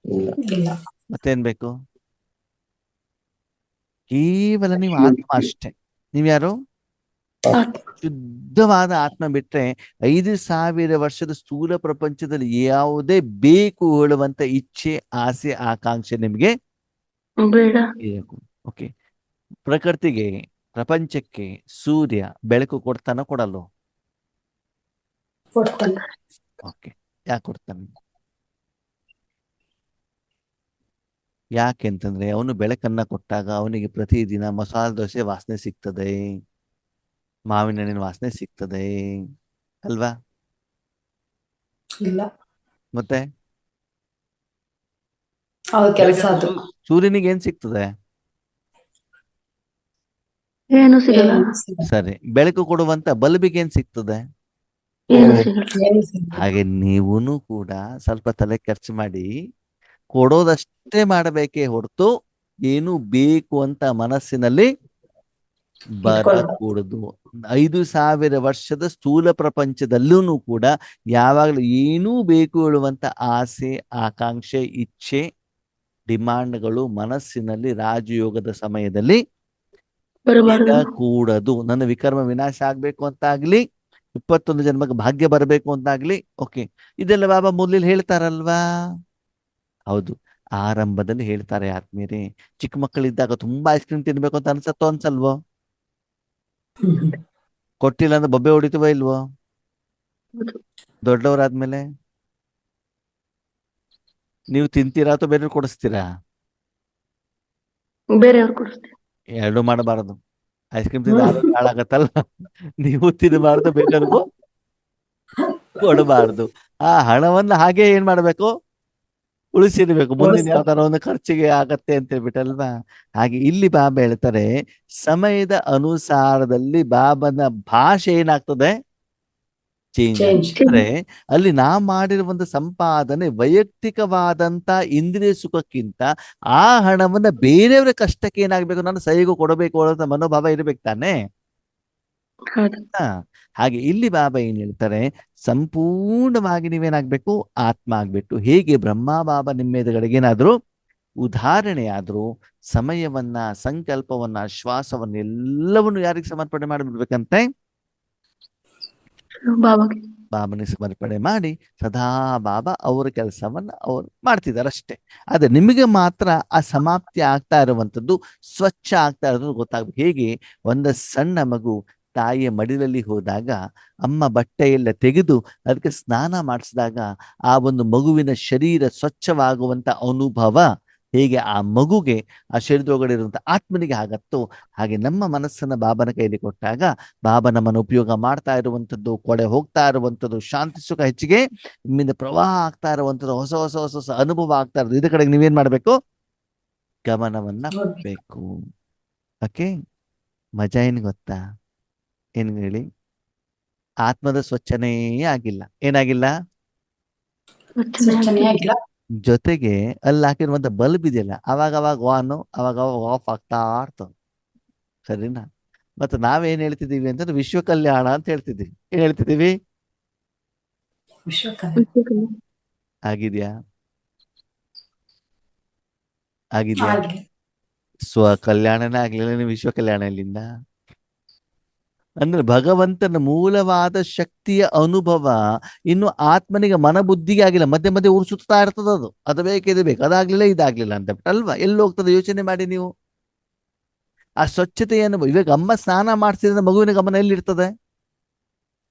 ಇಲ್ಲ. ಇಲ್ಲ. ಮತ್ತೇನ್ ಬೇಕು? ಕೇವಲ ನೀವು ಆತ್ಮ ಅಷ್ಟೇ. ನೀವ್ಯಾರು? ಆತ್ಮ. ಶುದ್ಧವಾದ ಆತ್ಮ ಬಿಟ್ರೆ 5,000 ವರ್ಷದ ಸ್ಥೂಲ ಪ್ರಪಂಚದಲ್ಲಿ ಯಾವುದೇ ಬೇಕು ಹೇಳುವಂತ ಇಚ್ಛೆ, ಆಸೆ, ಆಕಾಂಕ್ಷೆ ನಿಮ್ಗೆ ಬೇಡ. ಬೇಕು. ಓಕೆ. ಪ್ರಕೃತಿಗೆ, ಪ್ರಪಂಚಕ್ಕೆ ಸೂರ್ಯ ಬೆಳಕು ಕೊಡ್ತಾನೋ ಕೊಡಲ್ವೋ? ಕೊಡ್ತಾನೆ. ಓಕೆ. ಯಾಕೆ ಕೊಡ್ತಾನೆ? ಯಾಕೆಂತಂದ್ರೆ ಅವನು ಬೆಳಕನ್ನ ಕೊಟ್ಟಾಗ ಅವನಿಗೆ ಪ್ರತಿದಿನ ಮಸಾಲೆ ದೋಸೆ ವಾಸನೆ ಸಿಗ್ತದೆ, ಮಾವಿನ ಹಣ್ಣಿನ ವಾಸನೆ ಸಿಗ್ತದೆ ಅಲ್ವಾ? ಇಲ್ಲ. ಮತ್ತೆ ಅವ್ರ ಕೆಲಸ ಅದು. ಸೂರ್ಯನಿಗೆ ಏನ್ ಸಿಗ್ತದೆ? ಏನು ಸಿಗಲ್ಲ. ಏನು ಸಿಗಲ್ಲ. ಸರಿ. ಬೆಳಕು ಕೊಡುವಂತ ಬಲ್ಬಿಗೆ ಏನ್ ಸಿಗ್ತದೆ? ಏನು ಸಿಗಲ್ಲ. ಏನು ಸಿಗಲ್ಲ. ಹಾಗೆ ನೀವೂನು ಕೂಡ ಸ್ವಲ್ಪ ತಲೆ ಖರ್ಚು ಮಾಡಿ ಕೊಡೋದಷ್ಟೇ ಮಾಡಬೇಕೇ ಹೊರತು ಏನು ಬೇಕು ಅಂತ ಮನಸ್ಸಿನಲ್ಲಿ ಬರಕೂಡದು. 5,000 ವರ್ಷದ ಸ್ಥೂಲ ಪ್ರಪಂಚದಲ್ಲೂ ಕೂಡ ಯಾವಾಗಲೂ ಏನೂ ಬೇಕು ಹೇಳುವಂತ ಆಸೆ, ಆಕಾಂಕ್ಷೆ, ಇಚ್ಛೆ, ಡಿಮಾಂಡ್ಗಳು ಮನಸ್ಸಿನಲ್ಲಿ ರಾಜಯೋಗದ ಸಮಯದಲ್ಲಿ ಬರಬಾರದು. ಕೂಡದು. ನನ್ನ ವಿಕರ್ಮ ವಿನಾಶ ಆಗ್ಬೇಕು ಅಂತಾಗ್ಲಿ, 21 ಜನ್ಮಕ್ಕೆ ಭಾಗ್ಯ ಬರಬೇಕು ಅಂತಾಗ್ಲಿ. ಓಕೆ, ಇದೆಲ್ಲ ಬಾಬಾ ಮೊದಲು ಹೇಳ್ತಾರಲ್ವಾ? ಹೌದು, ಆರಂಭದಲ್ಲಿ ಹೇಳ್ತಾರೆ ಆತ್ಮೀಯರೇ. ಚಿಕ್ಕ ಮಕ್ಕಳಿದ್ದಾಗ ತುಂಬಾ ಐಸ್ ಕ್ರೀಮ್ ತಿನ್ಬೇಕು ಅಂತ ಅನ್ಸತ್ತೋ ಅನ್ಸಲ್ವೋ? ಕೊಟ್ಟಿಲ್ಲ ಅಂದ್ರೆ ಬೊಬ್ಬೆ ಹೊಡಿತೀವ ಇಲ್ವೋ? ಹೌದು. ದೊಡ್ಡವರಾದ್ಮೇಲೆ ನೀವು ತಿಂತೀರಾ ಅಥವಾ ಬೇರೆ ಕೊಡಿಸ್ತೀರಾ? ಬೇರೆಯವ್ರು ಕೊಡಿಸ್ತೀವಿ. ಎರಡು ಮಾಡಬಾರದು. ಐಸ್ ಕ್ರೀಮ್ ತಿಂದ ಆರೋಗ್ಯ ಹಾಳಾಗತ್ತಲ್ಲ. ನೀವು ತಿನ್ನಬಾರ್ದು, ಬೇಕಾದ್ರೂ ಕೊಡಬಾರ್ದು. ಆ ಹಣವನ್ನ ಹಾಗೆ ಏನ್ ಮಾಡ್ಬೇಕು? ಉಳಿಸಿರ್ಬೇಕು, ಮುಂದಿನ ಯಾವ ತರ ಒಂದು ಖರ್ಚಿಗೆ ಆಗತ್ತೆ ಅಂತ ಹೇಳ್ಬಿಟ್ಟಲ್ವಾ? ಹಾಗೆ ಇಲ್ಲಿ ಬಾಬಾ ಹೇಳ್ತಾರೆ, ಸಮಯದ ಅನುಸಾರದಲ್ಲಿ ಬಾಬನ ಭಾಷೆ ಏನಾಗ್ತದೆ? Change Change. ಅಂದ್ರೆ ಅಲ್ಲಿ ನಾ ಮಾಡಿರುವಂತ ಸಂಪಾದನೆ ವೈಯಕ್ತಿಕವಾದಂತ ಇಂದ್ರಿಯ ಸುಖಕ್ಕಿಂತ ಆ ಹಣವನ್ನ ಬೇರೆಯವರ ಕಷ್ಟಕ್ಕೆ ಏನಾಗ್ಬೇಕು, ನಾನು ಸಹಿಗೂ ಕೊಡಬೇಕು ಅನ್ನೋ ಮನೋಭಾವ ಇರ್ಬೇಕು ತಾನೆ. ಹೌದು. ಹಾಗೆ ಇಲ್ಲಿ ಬಾಬಾ ಏನ್ ಹೇಳ್ತಾರೆ, ಸಂಪೂರ್ಣವಾಗಿ ನೀವೇನಾಗ್ಬೇಕು? ಆತ್ಮ ಆಗ್ಬೇಕು. ಹೇಗೆ ಬ್ರಹ್ಮ ಬಾಬಾ ನಿಮ್ಮ ಎದುರುಗಡೆಗೆ ಏನಾದ್ರು ಉದಾಹರಣೆ ಆದ್ರೂ ಸಮಯವನ್ನ, ಸಂಕಲ್ಪವನ್ನ, ಶ್ವಾಸವನ್ನ ಎಲ್ಲವನ್ನು ಯಾರಿಗೆ ಸಮರ್ಪಣೆ ಮಾಡಿಬಿಡ್ಬೇಕಂತೆ? ಬಾಬಾಗೆ. ಬಾಬನಿಗೆ ಸಮರ್ಪಣೆ ಮಾಡಿ ಸದಾ ಬಾಬಾ ಅವರ ಕೆಲಸವನ್ನ ಅವರು ಮಾಡ್ತಿದ್ದಾರೆ ಅಷ್ಟೇ. ಆದ್ರೆ ನಿಮಗೆ ಮಾತ್ರ ಆ ಸಮಾಪ್ತಿ ಆಗ್ತಾ ಇರುವಂತದ್ದು, ಸ್ವಚ್ಛ ಆಗ್ತಾ ಇರೋದು ಗೊತ್ತಾಗ್ಬೇಕು. ಹೇಗೆ ಒಂದು ಸಣ್ಣ ಮಗು ತಾಯಿಯ ಮಡಿಲಲ್ಲಿ ಹೋದಾಗ ಅಮ್ಮ ಬಟ್ಟೆಯೆಲ್ಲ ತೆಗೆದು ಅದಕ್ಕೆ ಸ್ನಾನ ಮಾಡಿಸಿದಾಗ ಆ ಒಂದು ಮಗುವಿನ ಶರೀರ ಸ್ವಚ್ಛವಾಗುವಂತ ಅನುಭವ ಹೇಗೆ ಆ ಮಗುಗೆ ಆ ಶರೀರದೊಳಗಡೆ ಇರುವಂತ ಆತ್ಮನಿಗೆ ಆಗತ್ತೋ, ಹಾಗೆ ನಮ್ಮ ಮನಸ್ಸನ್ನ ಬಾಬನ ಕೈಲಿ ಕೊಟ್ಟಾಗ ಬಾಬಾ ನಮ್ಮನ್ನು ಉಪಯೋಗ ಮಾಡ್ತಾ ಇರುವಂಥದ್ದು, ಕೊಡೆ ಹೋಗ್ತಾ ಇರುವಂಥದ್ದು, ಶಾಂತಿ ಸುಖ ಹೆಚ್ಚಿಗೆ ನಿಮ್ಮಿಂದ ಪ್ರವಾಹ ಆಗ್ತಾ ಇರುವಂಥದ್ದು, ಹೊಸ ಹೊಸ ಹೊಸ ಹೊಸ ಅನುಭವ ಆಗ್ತಾ ಇರೋದು. ಇದ್ರ ಕಡೆಗೆ ನೀವೇನ್ ಮಾಡ್ಬೇಕು? ಗಮನವನ್ನ ಕೊಡ್ಬೇಕು. ಓಕೆ, ಮಜಾ ಏನ್ ಗೊತ್ತಾ? ಏನ್ ಹೇಳಿ? ಆತ್ಮದ ಸ್ವಚ್ಛನೇ ಆಗಿಲ್ಲ. ಏನಾಗಿಲ್ಲ? ಸ್ವಚ್ಛನೇ ಆಗಿಲ್ಲ. ಜೊತೆಗೆ ಅಲ್ಲಿ ಹಾಕಿರುವಂತ ಬಲ್ಬ್ ಇದೆಯಲ್ಲ, ಅವಾಗ ಆನ್, ಅವಾಗ ಆಫ್ ಆಗ್ತಾ ಇರ್ತದೆ. ಸರಿನಾ? ಮತ್ತೆ ನಾವೇನ್ ಹೇಳ್ತಿದೀವಿ ಅಂತಂದ್ರೆ ವಿಶ್ವ ಕಲ್ಯಾಣ ಅಂತ ಹೇಳ್ತಿದೀವಿ. ಏನ್ ಹೇಳ್ತಿದೀವಿ? ವಿಶ್ವಕರ್ಮ. ಆಗಿದ್ಯಾ? ಆಗಿದ್ಯಾ? ಆಗಿಲ್ಲ. ಸ್ವ ಕಲ್ಯಾಣನೇ ಆಗ್ಲಿಲ್ಲ, ನೀವು ವಿಶ್ವ ಕಲ್ಯಾಣ ಇಲ್ಲಿಂದ. ಅಂದ್ರೆ ಭಗವಂತನ ಮೂಲವಾದ ಶಕ್ತಿಯ ಅನುಭವ ಇನ್ನು ಆತ್ಮನಿಗೆ ಮನಬುದ್ಧಿಗೆ ಆಗಿಲ್ಲ. ಮಧ್ಯೆ ಮಧ್ಯೆ ಉರ್ಸುತ್ತಾ ಇರ್ತದ ಅದು, ಅದು ಬೇಕು ಇದು ಬೇಕು, ಅದಾಗ್ಲಿಲ್ಲ ಇದಾಗ್ಲಿಲ್ಲ ಅಂತ ಅಲ್ವಾ? ಎಲ್ಲಿ ಹೋಗ್ತದೆ ಯೋಚನೆ ಮಾಡಿ ನೀವು. ಆ ಸ್ವಚ್ಛತೆಯನ್ನು ಇವಾಗ ಅಮ್ಮ ಸ್ನಾನ ಮಾಡಿಸಿದ್ರೆ ಮಗುವಿನ ಗಮನ ಎಲ್ಲಿರ್ತದೆ?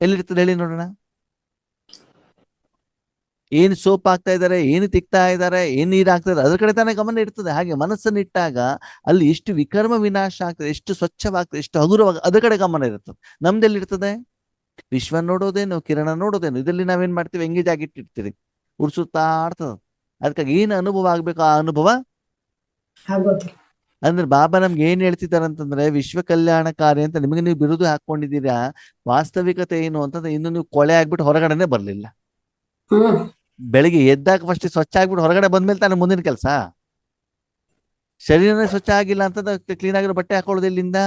ಎಲ್ಲಿರ್ತದೆ ಹೇಳಿ ನೋಡೋಣ. ಏನು ಸೋಪ್ ಹಾಕ್ತಾ ಇದ್ದಾರೆ, ಏನು ತಿಕ್ತಾ ಇದ್ದಾರೆ, ಏನು ನೀರು ಹಾಕ್ತಾ ಇದ್ದಾರೆ, ಅದ್ರ ಕಡೆ ತಾನೇ ಗಮನ ಇರ್ತದೆ. ಹಾಗೆ ಮನಸ್ಸನ್ನು ಇಟ್ಟಾಗ ಅಲ್ಲಿ ಎಷ್ಟು ವಿಕರ್ಮ ವಿನಾಶ ಆಗ್ತದೆ, ಎಷ್ಟು ಸ್ವಚ್ಛವಾಗ್ತದೆ, ಎಷ್ಟು ಹಗುರವಾಗ ಅದ್ರ ಕಡೆ ಗಮನ ಇರ್ತದೆ. ನಮ್ದೆಲ್ಲಿರ್ತದೆ? ವಿಶ್ವ ನೋಡೋದೇನು, ಕಿರಣ ನೋಡೋದೇನು, ಇದರಲ್ಲಿ ನಾವೇನ್ ಮಾಡ್ತೀವಿ? ಎಂಗೇಜ್ ಆಗಿಟ್ಟಿರ್ತೀರಿ, ಉಡ್ಸುತ್ತಾ ಇರ್ತದ. ಅದಕ್ಕಾಗಿ ಏನು ಅನುಭವ ಆಗ್ಬೇಕು ಆ ಅನುಭವ ಆಗೋದಿಲ್ಲ. ಅಂದ್ರೆ ಬಾಬಾ ನಮ್ಗೆ ಏನ್ ಹೇಳ್ತಿದ್ದಾರೆ ಅಂತಂದ್ರೆ, ವಿಶ್ವ ಕಲ್ಯಾಣಕಾರಿ ಅಂತ ನಿಮಗೆ ನೀವು ಬಿರುದು ಹಾಕೊಂಡಿದ್ದೀರಾ. ವಾಸ್ತವಿಕತೆ ಏನು ಅಂತಂದ್ರೆ ಇನ್ನು ನೀವು ಕೊಳೆ ಆಗ್ಬಿಟ್ಟು ಹೊರಗಡೆನೆ ಬರ್ಲಿಲ್ಲ. ಹ್ಮ್ ಬೆಳಿಗ್ಗೆ ಎದ್ದಾಗ ಫಸ್ಟ್ ಸ್ವಚ್ಛ ಆಗ್ಬಿಟ್ಟು ಹೊರಗಡೆ ಬಂದ್ಮೇಲೆ ತಾನೇ ಮುಂದಿನ ಕೆಲಸ. ಶರೀರನೇ ಸ್ವಚ್ಛ ಆಗಿಲ್ಲ ಅಂತ ಕ್ಲೀನ್ ಆಗಿರೋ ಬಟ್ಟೆ ಹಾಕೊಳ್ಳೋದು ಇಲ್ಲಿಂದ.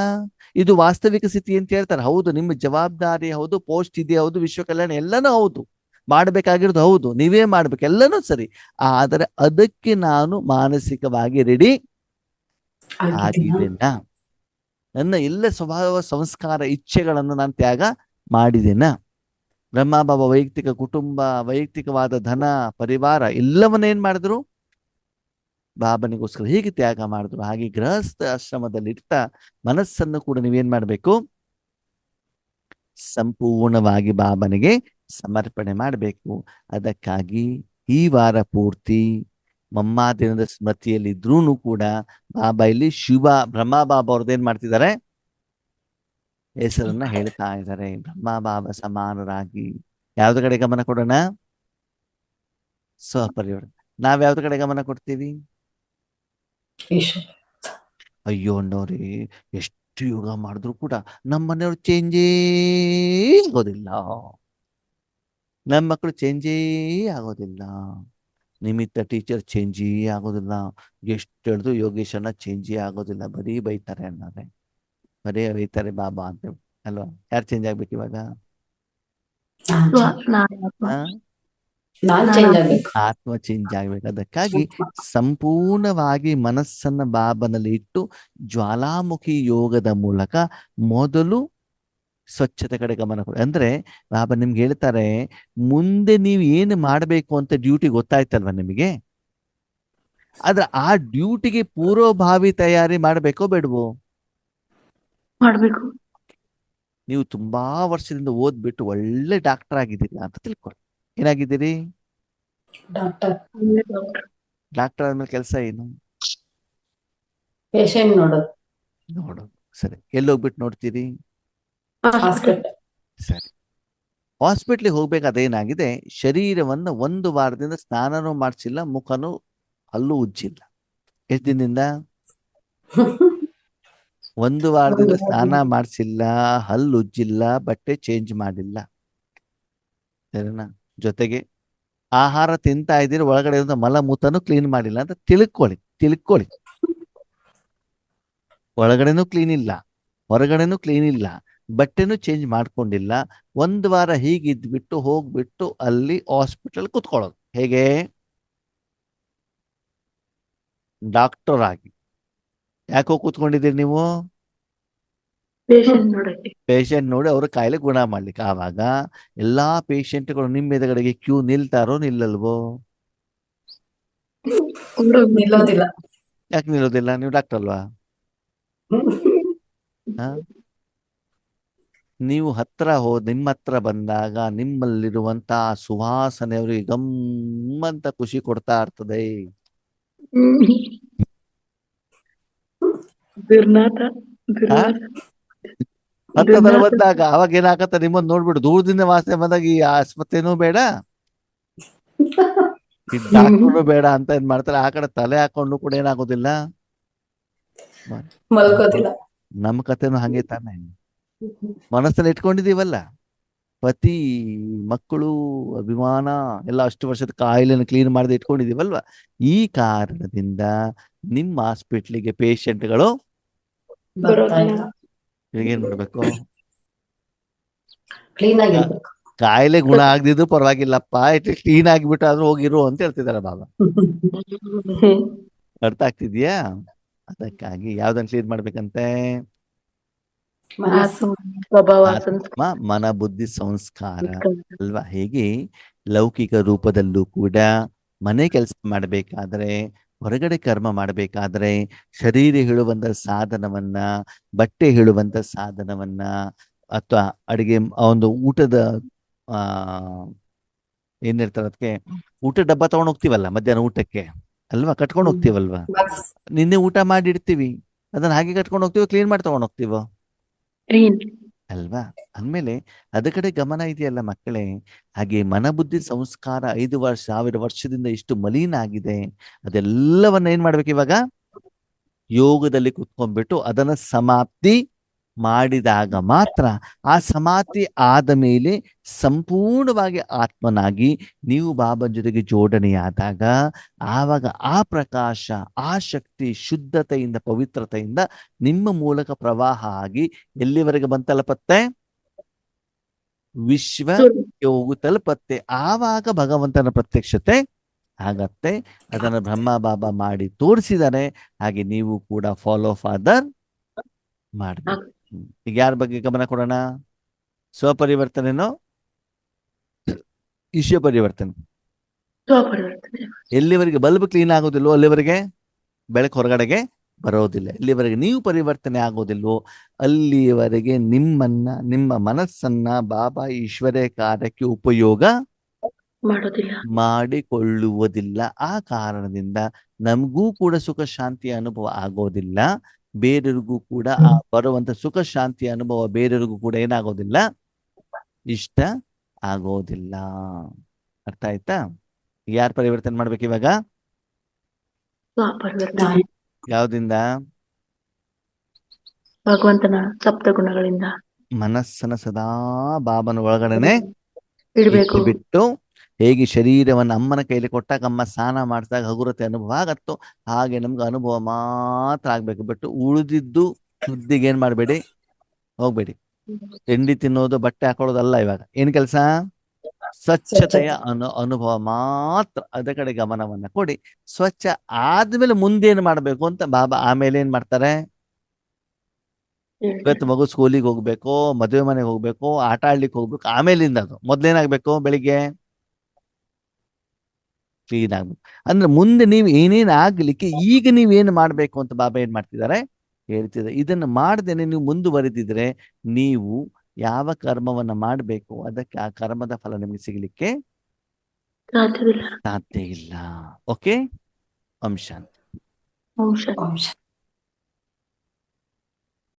ಇದು ವಾಸ್ತವಿಕ ಸ್ಥಿತಿ ಅಂತ ಹೇಳ್ತಾರೆ. ಹೌದು, ನಿಮ್ಮ ಜವಾಬ್ದಾರಿ ಹೌದು, ಪೋಸ್ಟ್ ಇದೆ ಹೌದು, ವಿಶ್ವ ಕಲ್ಯಾಣ ಎಲ್ಲನೂ ಹೌದು, ಮಾಡ್ಬೇಕಾಗಿರೋದು ಹೌದು, ನೀವೇ ಮಾಡ್ಬೇಕು, ಎಲ್ಲನೂ ಸರಿ. ಆದರೆ ಅದಕ್ಕೆ ನಾನು ಮಾನಸಿಕವಾಗಿ ರೆಡಿ ಆಗಿದ್ದೇನಾ? ನನ್ನ ಎಲ್ಲ ಸ್ವಭಾವ ಸಂಸ್ಕಾರ ಇಚ್ಛೆಗಳನ್ನು ನಾನು ತ್ಯಾಗ ಮಾಡಿದ್ದೇನಾ? ಬ್ರಹ್ಮಬಾಬಾ ವೈಯಕ್ತಿಕ ಕುಟುಂಬ, ವೈಯಕ್ತಿಕವಾದ ಧನ, ಪರಿವಾರ ಎಲ್ಲವನ್ನೇನ್ ಮಾಡಿದ್ರು? ಬಾಬನಿಗೋಸ್ಕರ ಹೇಗೆ ತ್ಯಾಗ ಮಾಡಿದ್ರು, ಹಾಗೆ ಗೃಹಸ್ಥ ಆಶ್ರಮದಲ್ಲಿ ಇರ್ತ ಮನಸ್ಸನ್ನು ಕೂಡ ನೀವೇನ್ ಮಾಡ್ಬೇಕು? ಸಂಪೂರ್ಣವಾಗಿ ಬಾಬನಿಗೆ ಸಮರ್ಪಣೆ ಮಾಡಬೇಕು. ಅದಕ್ಕಾಗಿ ಈ ವಾರ ಪೂರ್ತಿ ಮಮ್ಮಾ ದಿನದ ಸ್ಮೃತಿಯಲ್ಲಿ ಇದ್ರೂ ಕೂಡ ಬಾಬಾ ಇಲ್ಲಿ ಬ್ರಹ್ಮ ಬಾಬಾ ಅವ್ರದ್ದೇನ್ ಮಾಡ್ತಿದ್ದಾರೆ? ಹೆಸರನ್ನ ಹೇಳ್ತಾ ಇದ್ದಾರೆ. ಬ್ರಹ್ಮ ಬಾಬಾ ಸಮಾನರಾಗಿ ಯಾವ್ದ ಕಡೆ ಗಮನ ಕೊಡೋಣ? ಸ್ವಪರಿವರ್ತನೆ. ನಾವ್ ಯಾವ್ದ ಕಡೆ ಗಮನ ಕೊಡ್ತೀವಿ? ಅಯ್ಯೋ ನೋಡ್ರಿ, ಎಷ್ಟು ಯೋಗ ಮಾಡಿದ್ರು ಕೂಡ ನಮ್ಮ ಮನೆಯವ್ರು ಚೇಂಜೇ ಆಗೋದಿಲ್ಲ, ನಮ್ಮ ಮಕ್ಕಳು ಚೇಂಜೇ ಆಗೋದಿಲ್ಲ, ನಿಮಿತ್ತ ಟೀಚರ್ ಚೇಂಜೇ ಆಗೋದಿಲ್ಲ, ಎಷ್ಟು ಹೇಳಿದ್ರು ಯೋಗೇಶನ್ನ ಚೇಂಜೇ ಆಗೋದಿಲ್ಲ, ಬರೀ ಬೈತಾರೆ ಅನ್ನೋದೇ, ಬರೀ ಬೈತಾರೆ ಬಾಬಾ ಅಂತ ಅಲ್ವಾ? ಯಾರು ಚೇಂಜ್ ಆಗ್ಬೇಕು ಇವಾಗ? ಆತ್ಮ ಚೇಂಜ್ ಆಗ್ಬೇಕು. ಅದಕ್ಕಾಗಿ ಸಂಪೂರ್ಣವಾಗಿ ಮನಸ್ಸನ್ನ ಬಾಬನಲ್ಲಿ ಇಟ್ಟು ಜ್ವಾಲಾಮುಖಿ ಯೋಗದ ಮೂಲಕ ಮೊದಲು ಸ್ವಚ್ಛತೆ ಕಡೆ ಗಮನ ಕೊಡಿ. ಅಂದ್ರೆ ಬಾಬಾ ನಿಮ್ಗೆ ಹೇಳ್ತಾರೆ, ಮುಂದೆ ನೀವು ಏನು ಮಾಡಬೇಕು ಅಂತ ಡ್ಯೂಟಿ ಗೊತ್ತಾಯ್ತಲ್ವ ನಿಮಗೆ, ಆದ್ರೆ ಆ ಡ್ಯೂಟಿಗೆ ಪೂರ್ವಭಾವಿ ತಯಾರಿ ಮಾಡಬೇಕೋ ಬೇಡವೋ? ಮಾಡ್ಬೇಕು. ನೀವು ತುಂಬಾ ವರ್ಷದಿಂದ ಓದ್ಬಿಟ್ಟು ಒಳ್ಳೆ ಡಾಕ್ಟರ್ ಆಗಿದ್ದೀರಾ ಅಂತ ತಿಳ್ಕೊಳ್ಳಿ. ಏನಾಗಿದ್ದೀರಿ? ಡಾಕ್ಟರ್ ಆದ್ಮೇಲೆ ಕೆಲಸ ಏನು? ಪೇಷಂಟ್ ನೋಡೋದು. ಸರಿ, ಎಲ್ಲಿ ಹೋಗ್ಬಿಟ್ಟು ನೋಡ್ತೀರಿ? ಹಾಸ್ಪಿಟಲ್. ಸರಿ, ಹಾಸ್ಪಿಟ್ಲಿಗೆ ಹೋಗ್ಬೇಕು. ಅದೇನಾಗಿದೆ, ಶರೀರವನ್ನ 1 ವಾರದಿಂದ ಸ್ನಾನನೂ ಮಾಡಿಸಿಲ್ಲ, ಮುಖನೂ ಹಲ್ಲು ಉಜ್ಜಿಲ್ಲ. ಎಷ್ಟು ದಿನದಿಂದ? 1 ವಾರದಿಂದ ಸ್ನಾನ ಮಾಡಿಸಿಲ್ಲ, ಹಲ್ಲು ಉಜ್ಜಿಲ್ಲ, ಬಟ್ಟೆ ಚೇಂಜ್ ಮಾಡಿಲ್ಲ. ಸರಿನಾ? ಜೊತೆಗೆ ಆಹಾರ ತಿಂತಾ ಇದ್ದೀರಿ, ಒಳಗಡೆ ಮಲಮೂತನೂ ಕ್ಲೀನ್ ಮಾಡಿಲ್ಲ ಅಂತ ತಿಳ್ಕೊಳ್ಳಿ. ಒಳಗಡೆನೂ ಕ್ಲೀನ್ ಇಲ್ಲ, ಹೊರಗಡೆನೂ ಕ್ಲೀನ್ ಇಲ್ಲ, ಬಟ್ಟೆನೂ ಚೇಂಜ್ ಮಾಡ್ಕೊಂಡಿಲ್ಲ. 1 ವಾರ ಹೀಗಿದ್ಬಿಟ್ಟು ಹೋಗ್ಬಿಟ್ಟು ಅಲ್ಲಿ ಹಾಸ್ಪಿಟಲ್ ಕುತ್ಕೊಳ್ಳೋದು. ಹೇಗೆ? ಡಾಕ್ಟರ್ ಆಗಿ. ಯಾಕೋ ಕೂತ್ಕೊಂಡಿದ್ದೀರಿ ನೀವು? ಪೇಷಂಟ್ ನೋಡಿ ಅವ್ರ ಕಾಯಿಲೆ ಗುಣ ಮಾಡ್ಲಿಕ್ಕೆ. ಆವಾಗ ಎಲ್ಲಾ ಪೇಷಂಟ್ಗಳು ನಿಮ್ಮ ಎದುರುಗಡೆಗೆ ಕ್ಯೂ ನಿಲ್ತಾರೋ ನಿಲ್ಲಲ್ವೋ? ನಿಲ್ಲೋದಿಲ್ಲ. ಯಾಕೆ ನಿಲ್ಲೋದಿಲ್ಲ? ನೀವು ಡಾಕ್ಟರ್ ಅಲ್ವಾ? ನೀವು ನಿಮ್ಮ ಹತ್ರ ಬಂದಾಗ ನಿಮ್ಮಲ್ಲಿರುವಂತಹ ಸುವಾಸನೆ ಅವರಿಗೆ ಗಮ್ಮಂತ ಖುಷಿ ಕೊಡ್ತಾ ಇರ್ತದೆ. ಹತ್ತದರ ಬಂದಾಗ ಅವಾಗ ಏನಾಗತ್ತ, ನಿಮ್ಮನ್ನ ನೋಡ್ಬಿಟ್ಟು ದೂರದಿಂದ ವಾಸನೆ ಬಂದಾಗ ಈ ಆಸ್ಪತ್ರೆನೂ ಬೇಡ, ಈ ಡಾಕ್ಟರ್ನು ಬೇಡ ಅಂತ ಏನ್ ಮಾಡ್ತಾರೆ, ಆ ಕಡೆ ತಲೆ ಹಾಕೊಂಡು ಕೂಡ ಏನಾಗೋದಿಲ್ಲ, ಮಲ್ಕೋದಿಲ್ಲ. ನಮ್ಮ ಕಥೆನೂ ಹಂಗೆ ತಾನೆ. ಮನಸ್ಸಲ್ಲಿ ಇಟ್ಕೊಂಡಿದೀವಲ್ಲ, ಪತಿ, ಮಕ್ಕಳು, ಅಭಿಮಾನ ಎಲ್ಲ ಅಷ್ಟು ವರ್ಷದ ಕಾಯಿಲೆನ ಕ್ಲೀನ್ ಮಾಡದೆ ಇಟ್ಕೊಂಡಿದೀವಲ್ವಾ? ಈ ಕಾರಣದಿಂದ ನಿಮ್ಮ ಹಾಸ್ಪಿಟ್ಲಿಗೆ ಪೇಷಂಟ್ಗಳು ಏನ್ ಮಾಡ್ಬೇಕು? ಕ್ಲೀನ್ ಆಗಿರ್ಬೇಕು. ಕಾಯಿಲೆ ಗುಣ ಆಗದಿದ್ರು ಪರವಾಗಿಲ್ಲಪ್ಪ, ಕ್ಲೀನ್ ಆಗಿಬಿಟ್ಟು ಆದ್ರೂ ಹೋಗಿರು ಅಂತ ಹೇಳ್ತಿದಾರೆ ಬಾಬಾ. ಅರ್ಥ ಆಗ್ತಿದ್ಯಾ? ಅದಕ್ಕಾಗಿ ಯಾವ್ದನ್ನ ಕ್ಲೀನ್ ಮಾಡ್ಬೇಕಂತೆ? ಆತ್ಮ, ಮನ, ಬುದ್ಧಿ, ಸಂಸ್ಕಾರ ಅಲ್ವಾ? ಹೇಗೆ ಲೌಕಿಕ ರೂಪದಲ್ಲೂ ಕೂಡ ಮನೆ ಕೆಲಸ ಮಾಡಬೇಕಾದ್ರೆ, ಹೊರಗಡೆ ಕರ್ಮ ಮಾಡಬೇಕಾದ್ರೆ, ಶರೀರ ಹೇಳುವಂತ ಸಾಧನವನ್ನ, ಬಟ್ಟೆ ಹೇಳುವಂತ ಸಾಧನವನ್ನ, ಅಥವಾ ಅಡಿಗೆ ಒಂದು ಊಟದ ಏನಿರ್ತಾರೆ ಅದಕ್ಕೆ ಊಟ ಡಬ್ಬ ತಗೊಂಡ್ ಹೋಗ್ತೀವಲ್ಲ ಮಧ್ಯಾಹ್ನ ಊಟಕ್ಕೆ ಅಲ್ವಾ, ಕಟ್ಕೊಂಡು ಹೋಗ್ತೀವಲ್ವಾ? ನಿನ್ನೆ ಊಟ ಮಾಡಿಡ್ತೀವಿ, ಅದನ್ನ ಹಾಗೆ ಕಟ್ಕೊಂಡು ಹೋಗ್ತೀವೋ ಕ್ಲೀನ್ ಮಾಡಿ ತಗೊಂಡ್ ಹೋಗ್ತೀವೋ ಅಲ್ವಾ? ಅಂದ್ಮೇಲೆ ಅದ ಕಡೆ ಗಮನ ಇದೆಯಲ್ಲ ಮಕ್ಕಳೇ. ಹಾಗೆ ಮನಬುದ್ಧಿ ಸಂಸ್ಕಾರ 5,000 ವರ್ಷದಿಂದ ಇಷ್ಟು ಮಲಿನ ಆಗಿದೆ, ಅದೆಲ್ಲವನ್ನ ಏನ್ ಮಾಡ್ಬೇಕು ಇವಾಗ? ಯೋಗದಲ್ಲಿ ಕುತ್ಕೊಂಡ್ಬಿಟ್ಟು ಅದನ್ನ ಸಮಾಪ್ತಿ ಮಾಡಿದಾಗ ಮಾತ್ರ ಆ ಸಮಾಧಿ ಆದ ಮೇಲೆ ಸಂಪೂರ್ಣವಾಗಿ ಆತ್ಮನಾಗಿ ನೀವು ಬಾಬಾ ಜೊತೆಗೆ ಜೋಡಣೆಯಾದಾಗ ಆವಾಗ ಆ ಪ್ರಕಾಶ, ಆ ಶಕ್ತಿ ಶುದ್ಧತೆಯಿಂದ, ಪವಿತ್ರತೆಯಿಂದ ನಿಮ್ಮ ಮೂಲಕ ಪ್ರವಾಹ ಆಗಿ ಎಲ್ಲಿವರೆಗೆ ಬಂದು ತಲುಪತ್ತೆ? ವಿಶ್ವಕ್ಕೆ ಹೋಗು ತಲುಪತ್ತೆ. ಆವಾಗ ಭಗವಂತನ ಪ್ರತ್ಯಕ್ಷತೆ ಆಗತ್ತೆ. ಅದನ್ನ ಬ್ರಹ್ಮ ಬಾಬಾ ಮಾಡಿ ತೋರಿಸಿದ್ದಾರೆ. ಹಾಗೆ ನೀವು ಕೂಡ ಫಾಲೋ ಫಾದರ್ ಮಾಡ್ಬೇಕು. ಈಗ ಯಾರ ಬಗ್ಗೆ ಗಮನ ಕೊಡೋಣ? ಸ್ವಪರಿವರ್ತನೆನೋ ಈಶ್ವ ಪರಿವರ್ತನೆ? ಸ್ವಪರಿವರ್ತನೆ. ಎಲ್ಲಿವರೆಗೆ ಬಲ್ಬ್ ಕ್ಲೀನ್ ಆಗೋದಿಲ್ವೋ ಅಲ್ಲಿವರೆಗೆ ಬೆಳಕು ಹೊರಗಡೆಗೆ ಬರೋದಿಲ್ಲ. ಎಲ್ಲಿವರೆಗೆ ನೀವು ಪರಿವರ್ತನೆ ಆಗೋದಿಲ್ವೋ ಅಲ್ಲಿವರೆಗೆ ನಿಮ್ಮ ಮನಸ್ಸನ್ನ ಬಾಬಾ ಈಶ್ವರ ಕಾರ್ಯಕ್ಕೆ ಉಪಯೋಗ ಮಾಡೋದಿಲ್ಲ. ಮಾಡಿಕೊಳ್ಳುವುದಿಲ್ಲ. ಆ ಕಾರಣದಿಂದ ನಮಗೂ ಕೂಡ ಸುಖ ಶಾಂತಿಯ ಅನುಭವ ಆಗೋದಿಲ್ಲ. ಬೇರೆಯವ್ರಿಗೂ ಕೂಡ ಆ ಬರುವಂತ ಸುಖ ಶಾಂತಿಯ ಅನುಭವ ಬೇರೆಯವ್ರಿಗೂ ಕೂಡ ಏನಾಗೋದಿಲ್ಲ, ಇಷ್ಟ ಆಗೋದಿಲ್ಲ. ಅರ್ಥ ಆಯ್ತಾ? ಯಾರು ಪರಿವರ್ತನೆ ಮಾಡ್ಬೇಕು ಇವಾಗ? ಸ್ವಪರಿವರ್ತನೆ. ಯಾವ್ದಿಂದ? ಭಗವಂತನ ಸಪ್ತ ಗುಣಗಳಿಂದ ಮನಸ್ಸನ್ನ ಸದಾ ಬಾಬನ ಒಳಗಡೆನೆ ಇಡ್ಬೇಕು. ಬಿಟ್ಟು, ಹೇಗೆ ಶರೀರವನ್ನು ಅಮ್ಮನ ಕೈಲಿ ಕೊಟ್ಟಾಗ ಅಮ್ಮ ಸ್ನಾನ ಮಾಡಿಸಿದಾಗ ಹಗುರತೆ ಅನುಭವ ಆಗತ್ತೋ ಹಾಗೆ ನಮ್ಗೆ ಅನುಭವ ಮಾತ್ರ ಆಗ್ಬೇಕು. ಬಿಟ್ಟು ಉಳಿದಿದ್ದು ಸುದ್ದಿಗೆ ಏನ್ ಮಾಡಬೇಡಿ, ಹೋಗ್ಬೇಡಿ. ತಿಂಡಿ ತಿನ್ನೋದು, ಬಟ್ಟೆ ಹಾಕೊಳ್ಳೋದಲ್ಲ. ಇವಾಗ ಏನ್ ಕೆಲಸ? ಸ್ವಚ್ಛತೆಯ ಅನುಭವ ಮಾತ್ರ. ಅದ ಕಡೆ ಗಮನವನ್ನ ಕೊಡಿ. ಸ್ವಚ್ಛ ಆದ್ಮೇಲೆ ಮುಂದೇನು ಮಾಡ್ಬೇಕು ಅಂತ ಬಾಬಾ ಆಮೇಲೆ ಏನ್ ಮಾಡ್ತಾರೆ? ಇವತ್ತು ಮಗು ಸ್ಕೂಲಿಗೆ ಹೋಗ್ಬೇಕು, ಮದುವೆ ಮನೆಗೆ ಹೋಗ್ಬೇಕು, ಆಟ ಆಡ್ಲಿಕ್ಕೆ ಹೋಗ್ಬೇಕು, ಆಮೇಲಿಂದ ಅದು ಮೊದ್ಲೇನಾಗ್ಬೇಕು? ಬೆಳಿಗ್ಗೆ ಕ್ಲೀನ್ ಆಗ್ಬೇಕು. ಅಂದ್ರೆ ಮುಂದೆ ನೀವು ಏನೇನ್ ಆಗ್ಲಿಕ್ಕೆ ಈಗ ನೀವೇನು ಮಾಡ್ಬೇಕು ಅಂತ ಬಾಬಾ ಏನ್ ಮಾಡ್ತಿದ್ದಾರೆ? ಹೇಳ್ತಿದ್ದಾರೆ. ಇದನ್ನು ಮಾಡದೇನೆ ನೀವು ಮುಂದುವರೆದಿದ್ರೆ ನೀವು ಯಾವ ಕರ್ಮವನ್ನ ಮಾಡಬೇಕು ಅದಕ್ಕೆ ಆ ಕರ್ಮದ ಫಲ ನಿಮಗೆ ಸಿಗ್ಲಿಕ್ಕೆ ಸಾಧ್ಯವಿಲ್ಲ. ಸಾಧ್ಯ ಇಲ್ಲ. ಓಕೆ, ಓಂ ಶಾಂತಿ. ವಂಶ ವಂಶ